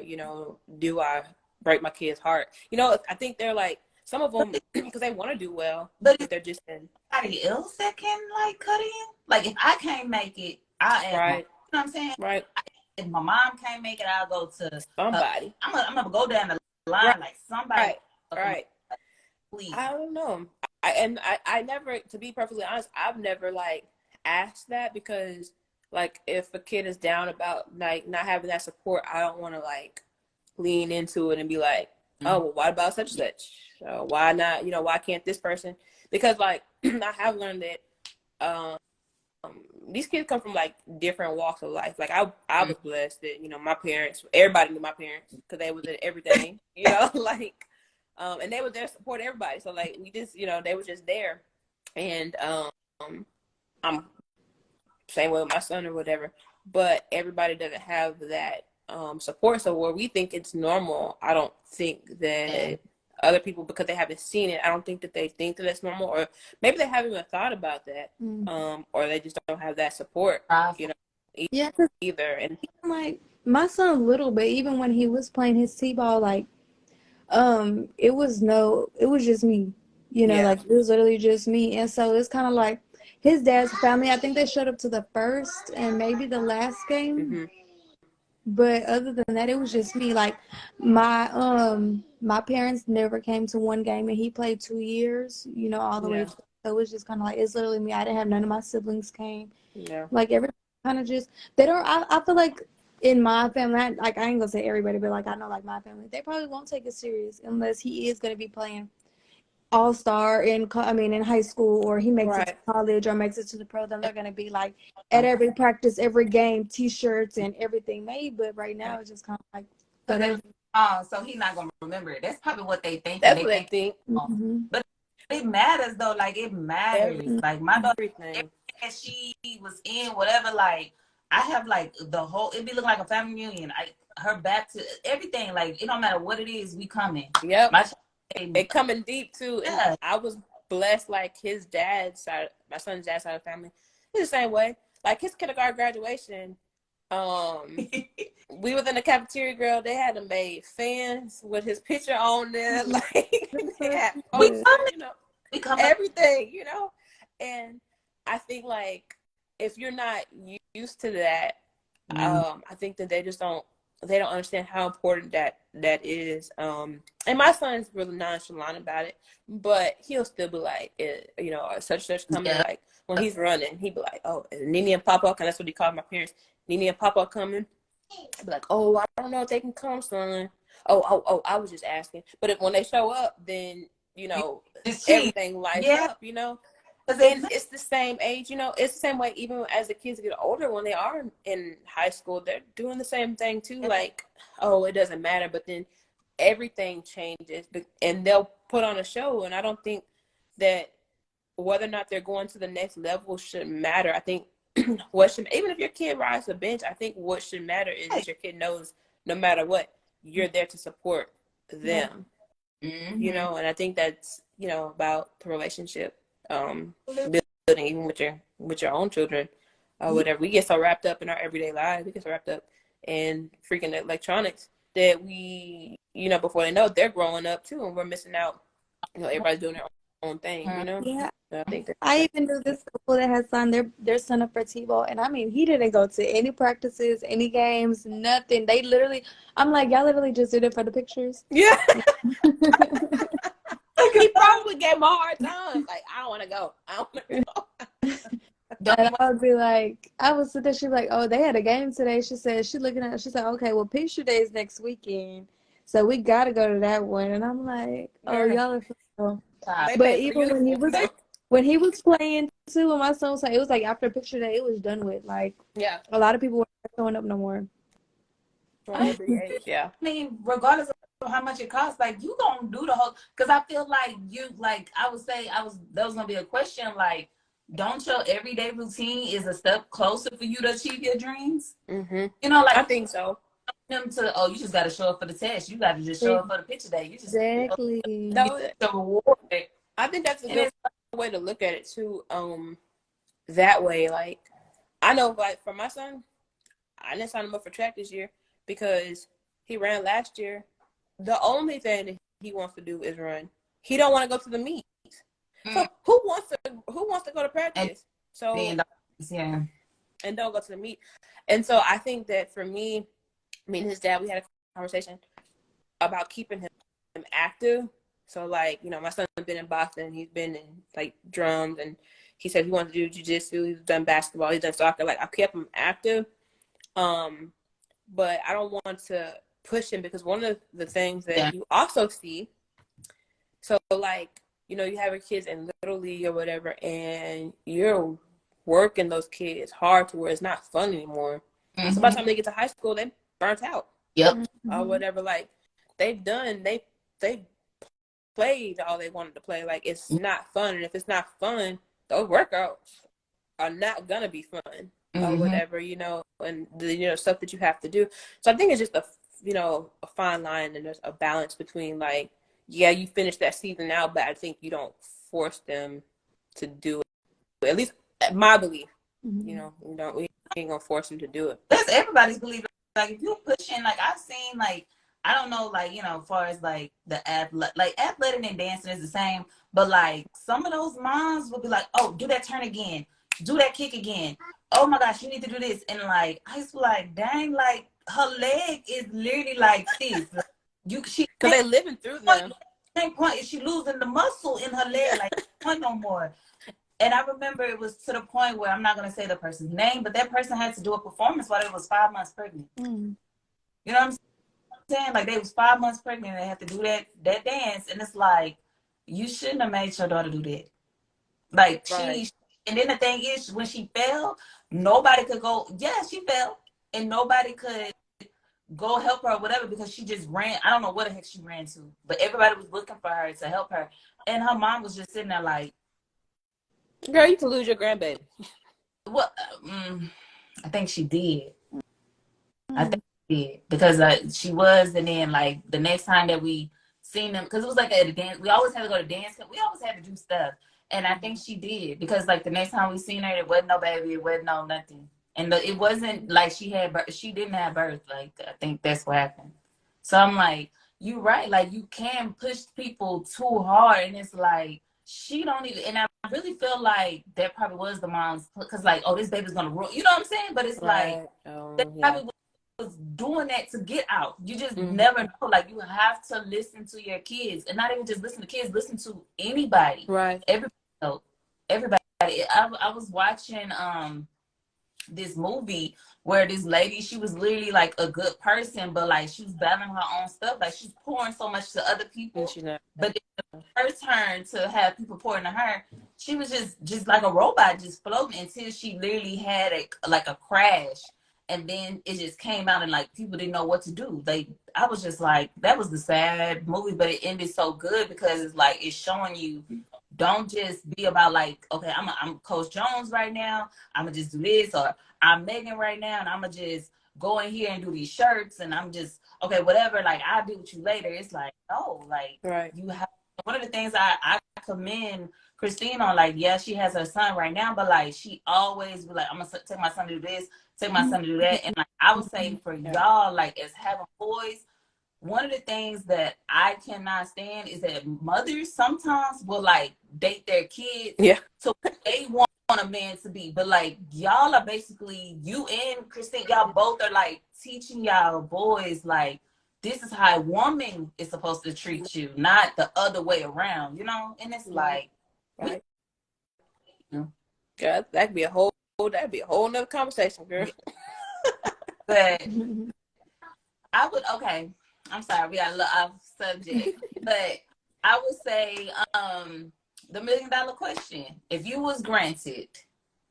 Speaker 3: do I break my kid's heart? I think they're like, some of them, because they want to do well,
Speaker 1: But
Speaker 3: but
Speaker 1: is
Speaker 3: they're just in.
Speaker 1: anybody else that can like cut in? Like if I can't make it, I ask my. You
Speaker 3: Right,
Speaker 1: know what I'm saying?
Speaker 3: right,
Speaker 1: If my mom can't make it, I'll go to.
Speaker 3: somebody.
Speaker 1: I'm gonna go down the
Speaker 3: Right,
Speaker 1: line like somebody.
Speaker 3: right, right.
Speaker 1: Please.
Speaker 3: I don't know. I never, to be perfectly honest, I've never like asked that, because like if a kid is down about like not having that support, I don't want to like lean into it and be like, oh,
Speaker 1: Mm-hmm.
Speaker 3: well, what about such and such? Why not? Why can't this person? Because like I have learned that these kids come from like different walks of life. Like I was blessed that my parents, everybody knew my parents because they was in everything. Like and they were there to support everybody. So like we just they were just there, and I'm same way with my son or whatever. But everybody doesn't have that support. So where we think it's normal, I don't think
Speaker 1: Yeah.
Speaker 3: that other people, because they haven't seen it, I don't think that they think that it's normal, or maybe they haven't even thought about that,
Speaker 2: Mhm.
Speaker 3: or they just don't have that support,
Speaker 1: Prideful.
Speaker 2: Yeah, 'cause
Speaker 3: either. And
Speaker 2: like my son little, but even when he was playing his t-ball, like it was just me,
Speaker 3: yeah,
Speaker 2: like it was literally just me. And so it's kind of like his dad's family, I think they showed up to the first and maybe the last game,
Speaker 3: hmm,
Speaker 2: but other than that it was just me. Like my parents never came to one game, and he played 2 years, all the way
Speaker 3: yeah,
Speaker 2: to, so it was just kind of like it's literally me. I didn't have none of my siblings came.
Speaker 3: yeah,
Speaker 2: Like everybody kind of just, they don't, I feel like in my family, like I ain't gonna say everybody, but like I know like my family, they probably won't take it serious unless he is gonna be playing all star in high school, or he makes it to
Speaker 3: right.
Speaker 2: college or makes it to the pro. Then they're gonna be like at every practice, every game, t-shirts and everything made. But right now it's just kind of like whatever.
Speaker 1: So he's not gonna remember it. That's probably what they thinking.
Speaker 3: That's
Speaker 1: They
Speaker 3: what they
Speaker 1: think,
Speaker 3: think.
Speaker 2: Mm-hmm.
Speaker 1: but it matters though. Like it matters. Like my daughter,
Speaker 3: Everything.
Speaker 1: everything she was in, whatever. Like I have like the whole. It be looking like a family reunion. Her back to everything. Like it don't matter what it is. We coming.
Speaker 3: Yep.
Speaker 1: My child,
Speaker 3: It coming deep too. And
Speaker 1: yeah.
Speaker 3: I was blessed, like his dad's side, my son's dad's side of the family, it's the same way. Like his kindergarten graduation, we was in the cafeteria, girl. They had them made fans with his picture on there. Like
Speaker 2: That's
Speaker 3: they
Speaker 2: so
Speaker 3: had
Speaker 1: we
Speaker 3: posters,
Speaker 1: coming. We coming.
Speaker 3: everything. And I think like if you're not used to that,
Speaker 1: Mm,
Speaker 3: I think that they don't understand how important that is. And my son's really nonchalant about it, but he'll still be like, such coming.
Speaker 1: yeah.
Speaker 3: Like when he's running, he'd be like, oh, Nene and Papa, and that's what he called my parents. Nene and Papa coming. I'd be like, oh, I don't know if they can come, son. Oh, I was just asking. But when they show up, then
Speaker 1: You just cheat.
Speaker 3: everything lights
Speaker 1: Yeah.
Speaker 3: up.
Speaker 1: Because
Speaker 3: And it's the same age, it's the same way even as the kids get older, when they are in high school, they're doing the same thing too. Like, oh, it doesn't matter. But then everything changes, and they'll put on a show. And I don't think that whether or not they're going to the next level should matter. I think even if your kid rides the bench, I think what should matter is that your kid knows no matter what, you're there to support
Speaker 2: Yeah.
Speaker 3: them.
Speaker 1: mm-hmm.
Speaker 3: And I think that's about the relationship, building even with your own children, or
Speaker 1: Yeah.
Speaker 3: whatever. We get so wrapped up in our everyday lives, we get so wrapped up in freaking electronics that we, before they know it, they're growing up too, and we're missing out. Everybody's doing their own thing.
Speaker 1: Mhm.
Speaker 2: Yeah,
Speaker 3: I think
Speaker 2: I even knew this couple that had signed their son up for T-ball, and I mean, he didn't go to any practices, any games, nothing. They literally, I'm like, y'all literally just did it for the pictures.
Speaker 3: Yeah. He probably gave him a hard time. Like, I don't want to go. I don't want to go.
Speaker 2: And I would be like, I would sit there, she'd be like, oh, they had a game today. She said, she looking at it, she said, okay, well, picture day is next weekend. So we got to go to that one. And I'm like, oh,
Speaker 3: Girl,
Speaker 2: y'all are so.
Speaker 3: they
Speaker 2: But
Speaker 3: paid for the
Speaker 2: even
Speaker 3: uniform.
Speaker 2: when he was playing too, and my son was like, it was like after picture day, it was done with. Like,
Speaker 3: Yeah.
Speaker 2: a lot of people weren't showing up no more.
Speaker 3: Yeah.
Speaker 1: I mean, regardless of how much it costs, like you gonna do the whole. Because I feel like I would say, that was gonna be a question. Like, don't your everyday routine is a step closer for you to achieve your dreams?
Speaker 3: Mm-hmm.
Speaker 1: You know, like
Speaker 3: I think so.
Speaker 1: them to, oh, you just got to show up for the test. You got to just show up for the picture day. You just
Speaker 2: Exactly.
Speaker 1: get the reward.
Speaker 3: I think that's a
Speaker 1: And
Speaker 3: good way to look at it too. That way, like, I know, like, for my son, I didn't sign him up for track this year because he ran last year. The only thing that he wants to do is run. He don't want to go to the meets. So who wants to go to practice?
Speaker 1: Yeah.
Speaker 3: And don't go to the meet. And so I think that for me and his dad, we had a conversation about keeping him active. So, like, you know, my son's been in boxing, he's been in like drums, and he said he wanted to do jiu-jitsu, he's done basketball, he's done soccer. Like, I kept him active. But I don't want to push him because one of the things that you also see, so like, you know, you have your kids in Little League or whatever, and you're working those kids hard to where it's not fun anymore. So by the time they get to high school, they burnt out.
Speaker 1: Yep.
Speaker 3: Or whatever. Like, they played all they wanted to play. Like, it's not fun. And if it's not fun, those workouts are not gonna be fun or whatever, you know, and the, you know, stuff that you have to do. So I think it's just a fine line, and there's a balance between, like, yeah, you finish that season out, but I think you don't force them to do it. At least my belief, you know, we ain't gonna force them to do it.
Speaker 1: That's everybody's belief. Like, if you're pushing, like, I've seen, like, I don't know, like, you know, as far as like the athletic and dancing is the same, but like some of those moms will be like, oh, do that turn again, do that kick again. Oh my gosh, you need to do this. And like, I used to be like, dang, like her leg is literally like this. Because
Speaker 3: they living through them.
Speaker 1: Same point is she losing the muscle in her leg, like point no more. And I remember it was to the point where I'm not gonna say the person's name, but that person had to do a performance while they was 5 months pregnant. You know what I'm saying? Like, they was 5 months pregnant and they had to do that dance, and it's like, you shouldn't have made your daughter do that. Like, and then the thing is, when she fell, nobody could go, yeah, she fell, and nobody could go help her or whatever, because she just ran. I don't know what the heck she ran to, but everybody was looking for her to help her, and her mom was just sitting there like,
Speaker 3: girl, you can lose your grandbaby.
Speaker 1: What? I think she did. I think she did, because she was, and then like the next time that we seen them, because it was like at a dance, we always had to go to dance, we always had to do stuff, and I think she did, because like the next time we seen her, it wasn't no baby, it wasn't no nothing, and it wasn't like she didn't have birth. Like, I think that's what happened. So I'm like, you right, like you can push people too hard, and it's like, she don't even, and I really feel like that probably was the mom's, because like, oh, this baby's gonna ruin, you know what I'm saying? But it's like, that probably was doing that to get out. You just never know. Like, you have to listen to your kids, and not even just listen to kids, listen to anybody.
Speaker 3: Right.
Speaker 1: Everybody. I was watching this movie where this lady, she was literally like a good person, but like she was battling her own stuff. Like, she's pouring so much to other people, but then her turn to have people pour into her, she was just like a robot, just floating, until she literally had a crash, and then it just came out, and like people didn't know what to do. I was just like, that was the sad movie, but it ended so good, because it's like, it's showing you, don't just be about like, okay, I'm Coach Jones right now, I'm gonna just do this, or I'm Megan right now, and I'm gonna just go in here and do these shirts, and I'm just, okay, whatever, like, I'll be with you later. It's like, no, like, you have, one of the things I commend Christine on, like, yeah, she has her son right now, but like, she always be like, I'm gonna take my son to do this, take my son to do that. And like, I would say for y'all, like, as having boys, one of the things that I cannot stand is that mothers sometimes will like date their kids
Speaker 3: Yeah.
Speaker 1: to what they want a man to be. But like y'all are basically, you and Christine, y'all both are like teaching y'all boys like this is how a woman is supposed to treat you, not the other way around, you know? And it's like we
Speaker 3: Right. Yeah, that'd be a whole nother conversation, girl.
Speaker 1: but I would, okay, I'm sorry, we got a little off subject, but I would say the $1 million question. If you was granted,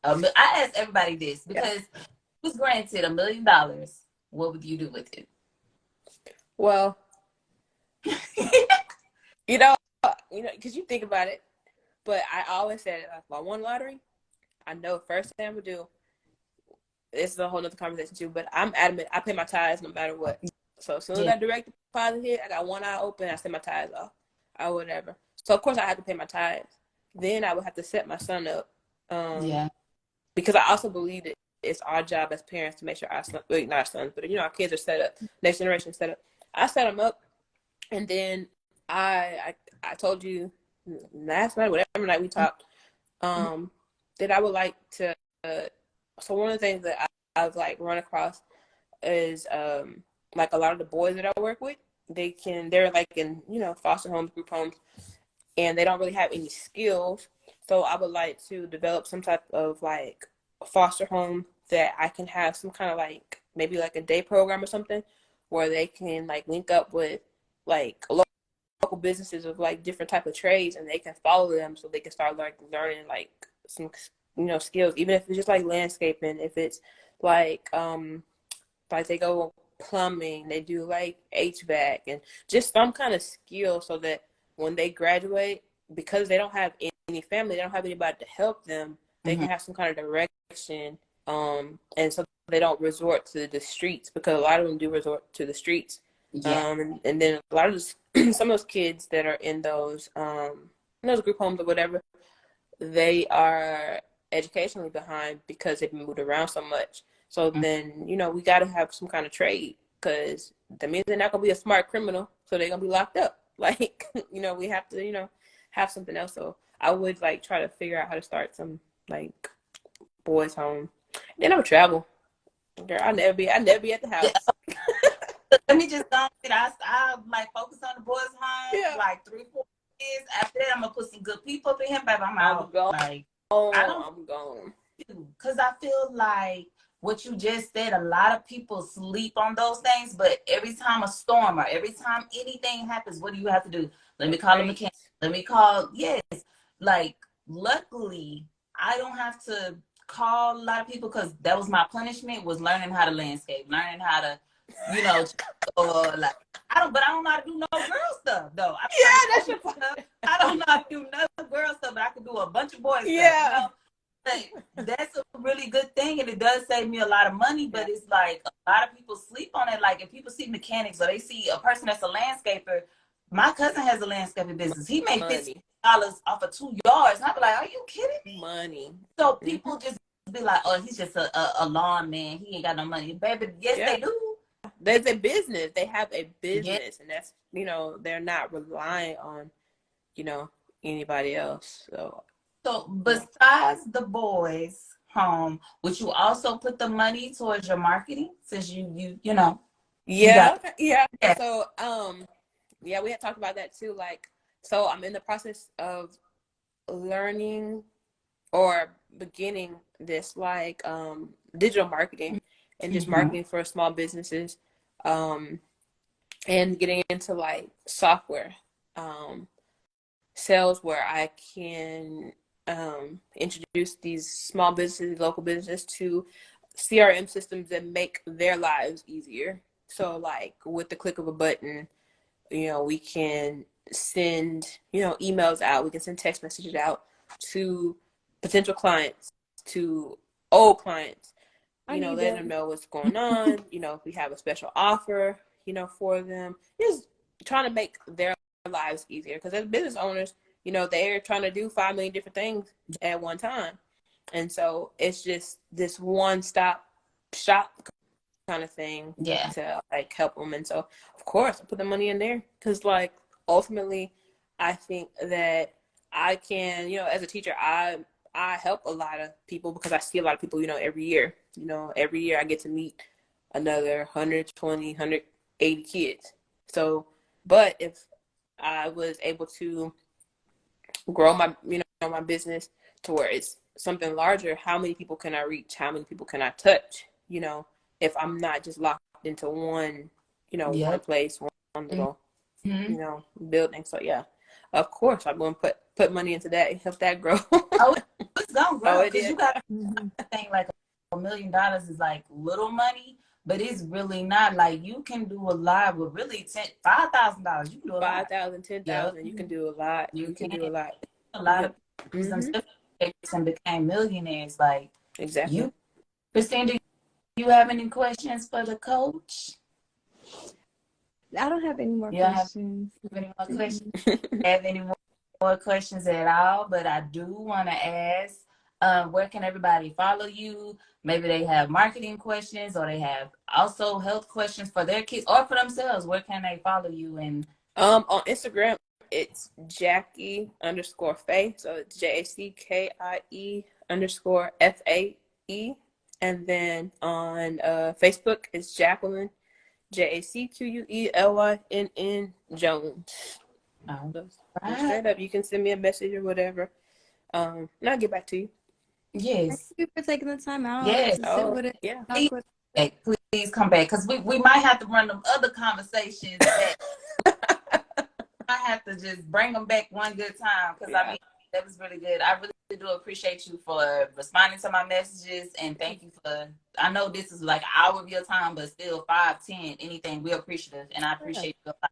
Speaker 1: I ask everybody this
Speaker 3: Yeah.
Speaker 1: because if you was granted $1 million, what would you do with it?
Speaker 3: Well, you know, because you think about it, but I always said if I won lottery, I know the first thing I would do. This is a whole other conversation too, but I'm adamant. I pay my tithes no matter what. So as soon as
Speaker 1: Yeah.
Speaker 3: that direct deposit hit, I got one eye open. I send my tithes off, or whatever. So of course I have to pay my tithes. Then I would have to set my son up,
Speaker 1: Yeah.
Speaker 3: because I also believe that it's our job as parents to make sure our son, well, not our sons, but our kids are set up, next generation set up. I set them up, and then I told you last night, whatever night we talked, that I would like to. So one of the things that I've like run across is like a lot of the boys that I work with, they're like in foster homes, group homes, and they don't really have any skills. So I would like to develop some type of like foster home that I can have some kind of like maybe like a day program or something where they can like link up with like local businesses of like different type of trades, and they can follow them so they can start learning like some skills, even if it's just like landscaping, if it's like they go plumbing, they do like HVAC and just some kind of skill so that when they graduate, because they don't have any family, they don't have anybody to help them, they can have some kind of direction, and so they don't resort to the streets, because a lot of them do resort to the streets.
Speaker 1: Yeah.
Speaker 3: And then a lot of some of those kids that are in those group homes or whatever, they are educationally behind because they've been moved around so much. So then, we got to have some kind of trade, because that means they're not going to be a smart criminal, so they're going to be locked up. Like, we have to, have something else. So I would like try to figure out how to start some like boys' home. Then I would travel. Girl, I'd never be at the
Speaker 1: Yeah.
Speaker 3: house.
Speaker 1: Let me just go. I like focus on the boys' home
Speaker 3: Yeah.
Speaker 1: like 3-4 years. After that, I'm gonna put some good people up in him, baby. I'm
Speaker 3: I'm
Speaker 1: out.
Speaker 3: gone.
Speaker 1: Like I don't,
Speaker 3: I'm gone.
Speaker 1: because I feel like what you just said. A lot of people sleep on those things, but every time a storm or every time anything happens, what do you have to do? Let me call a mechanic. Let me call. Yes, like luckily, I don't have to call a lot of people, because that was my punishment, was learning how to landscape, learning how to, or like I don't know how to do no girl stuff though.
Speaker 3: That's your point.
Speaker 1: I don't know how to do no girl stuff, but I can do a bunch of boy stuff.
Speaker 3: Yeah.
Speaker 1: Like, that's a really good thing, and it does save me a lot of money. But it's like a lot of people sleep on it. Like if people see mechanics or they see a person that's a landscaper, my cousin has a landscaping business. He made $50 off of 2 yards. And I be like, are you kidding me?
Speaker 3: Money.
Speaker 1: So people just be like, oh, he's just a lawn man. He ain't got no money. Baby, yes, they do.
Speaker 3: There's a business. They have a business, and that's they're not relying on anybody else.
Speaker 1: So besides the boys' home, would you also put the money towards your marketing, since you know?
Speaker 3: Yeah.
Speaker 1: Yeah.
Speaker 3: So we had talked about that too. Like, so I'm in the process of learning or beginning this like digital marketing and just marketing for small businesses, and getting into like software sales, where I can introduce these small businesses, local businesses, to CRM systems that make their lives easier. So like with the click of a button, we can send, emails out, we can send text messages out to potential clients, to old clients, letting them know what's going on, if we have a special offer, for them. Just trying to make their lives easier, because as business owners, they're trying to do 5 million different things at one time. And so it's just this one-stop shop kind of thing to like help them. And so of course I put the money in there, because like ultimately I think that I can, as a teacher, I help a lot of people because I see a lot of people, every year. Every year I get to meet another 120, 180 kids. So, but if I was able to grow my, my business to where it's something larger, how many people can I reach? How many people can I touch? If I'm not just locked into one, one
Speaker 1: Yep.
Speaker 3: place, one little,
Speaker 1: Mm-hmm.
Speaker 3: building. So yeah, of course I'm going to put money into that and help that grow.
Speaker 1: Oh, it's gonna
Speaker 3: Oh,
Speaker 1: grow
Speaker 3: it
Speaker 1: because
Speaker 3: is.
Speaker 1: you got to think like $1 million is like little money, but it's really not. Like you can do a lot with really $5,000. You can do a lot.
Speaker 3: 5,000,
Speaker 1: Yeah,
Speaker 3: 10,000. You can do a lot.
Speaker 1: you
Speaker 3: You can
Speaker 1: can.
Speaker 3: do a lot.
Speaker 1: A lot of
Speaker 3: Yep.
Speaker 1: people use them
Speaker 3: Mm-hmm.
Speaker 1: certificates and became millionaires. Like
Speaker 3: Exactly.
Speaker 1: you, Christine, do you have any questions for the coach?
Speaker 2: I don't have any more
Speaker 1: You don't have
Speaker 2: questions.
Speaker 1: any more questions?
Speaker 2: Mm-mm.
Speaker 1: Have any more questions at all? But I do want to ask, where can everybody follow you? Maybe they have marketing questions, or they have also health questions for their kids or for themselves. Where can they follow you? And
Speaker 3: On Instagram, it's Jackie_Faye. So it's JACKIE_FAE. And then on Facebook, it's Jacquelynn, JACQUELYNN Jones. So
Speaker 1: right.
Speaker 3: straight up, you can send me a message or whatever. And I'll get back to you.
Speaker 2: Thank
Speaker 1: Yes,
Speaker 2: you for taking the time out
Speaker 1: yes.
Speaker 2: to sit
Speaker 3: Oh,
Speaker 2: with us,
Speaker 3: yeah.
Speaker 2: talk with
Speaker 1: Hey, please come back because we might have to run them other conversations back. I have to just bring them back one good time because I
Speaker 3: Yeah.
Speaker 1: mean that was really good. I really do appreciate you for responding to my messages and thank you for. I know this is like an hour of your time, but still 5, 10, anything. We're appreciative, and I
Speaker 3: Yeah.
Speaker 1: appreciate you a lot.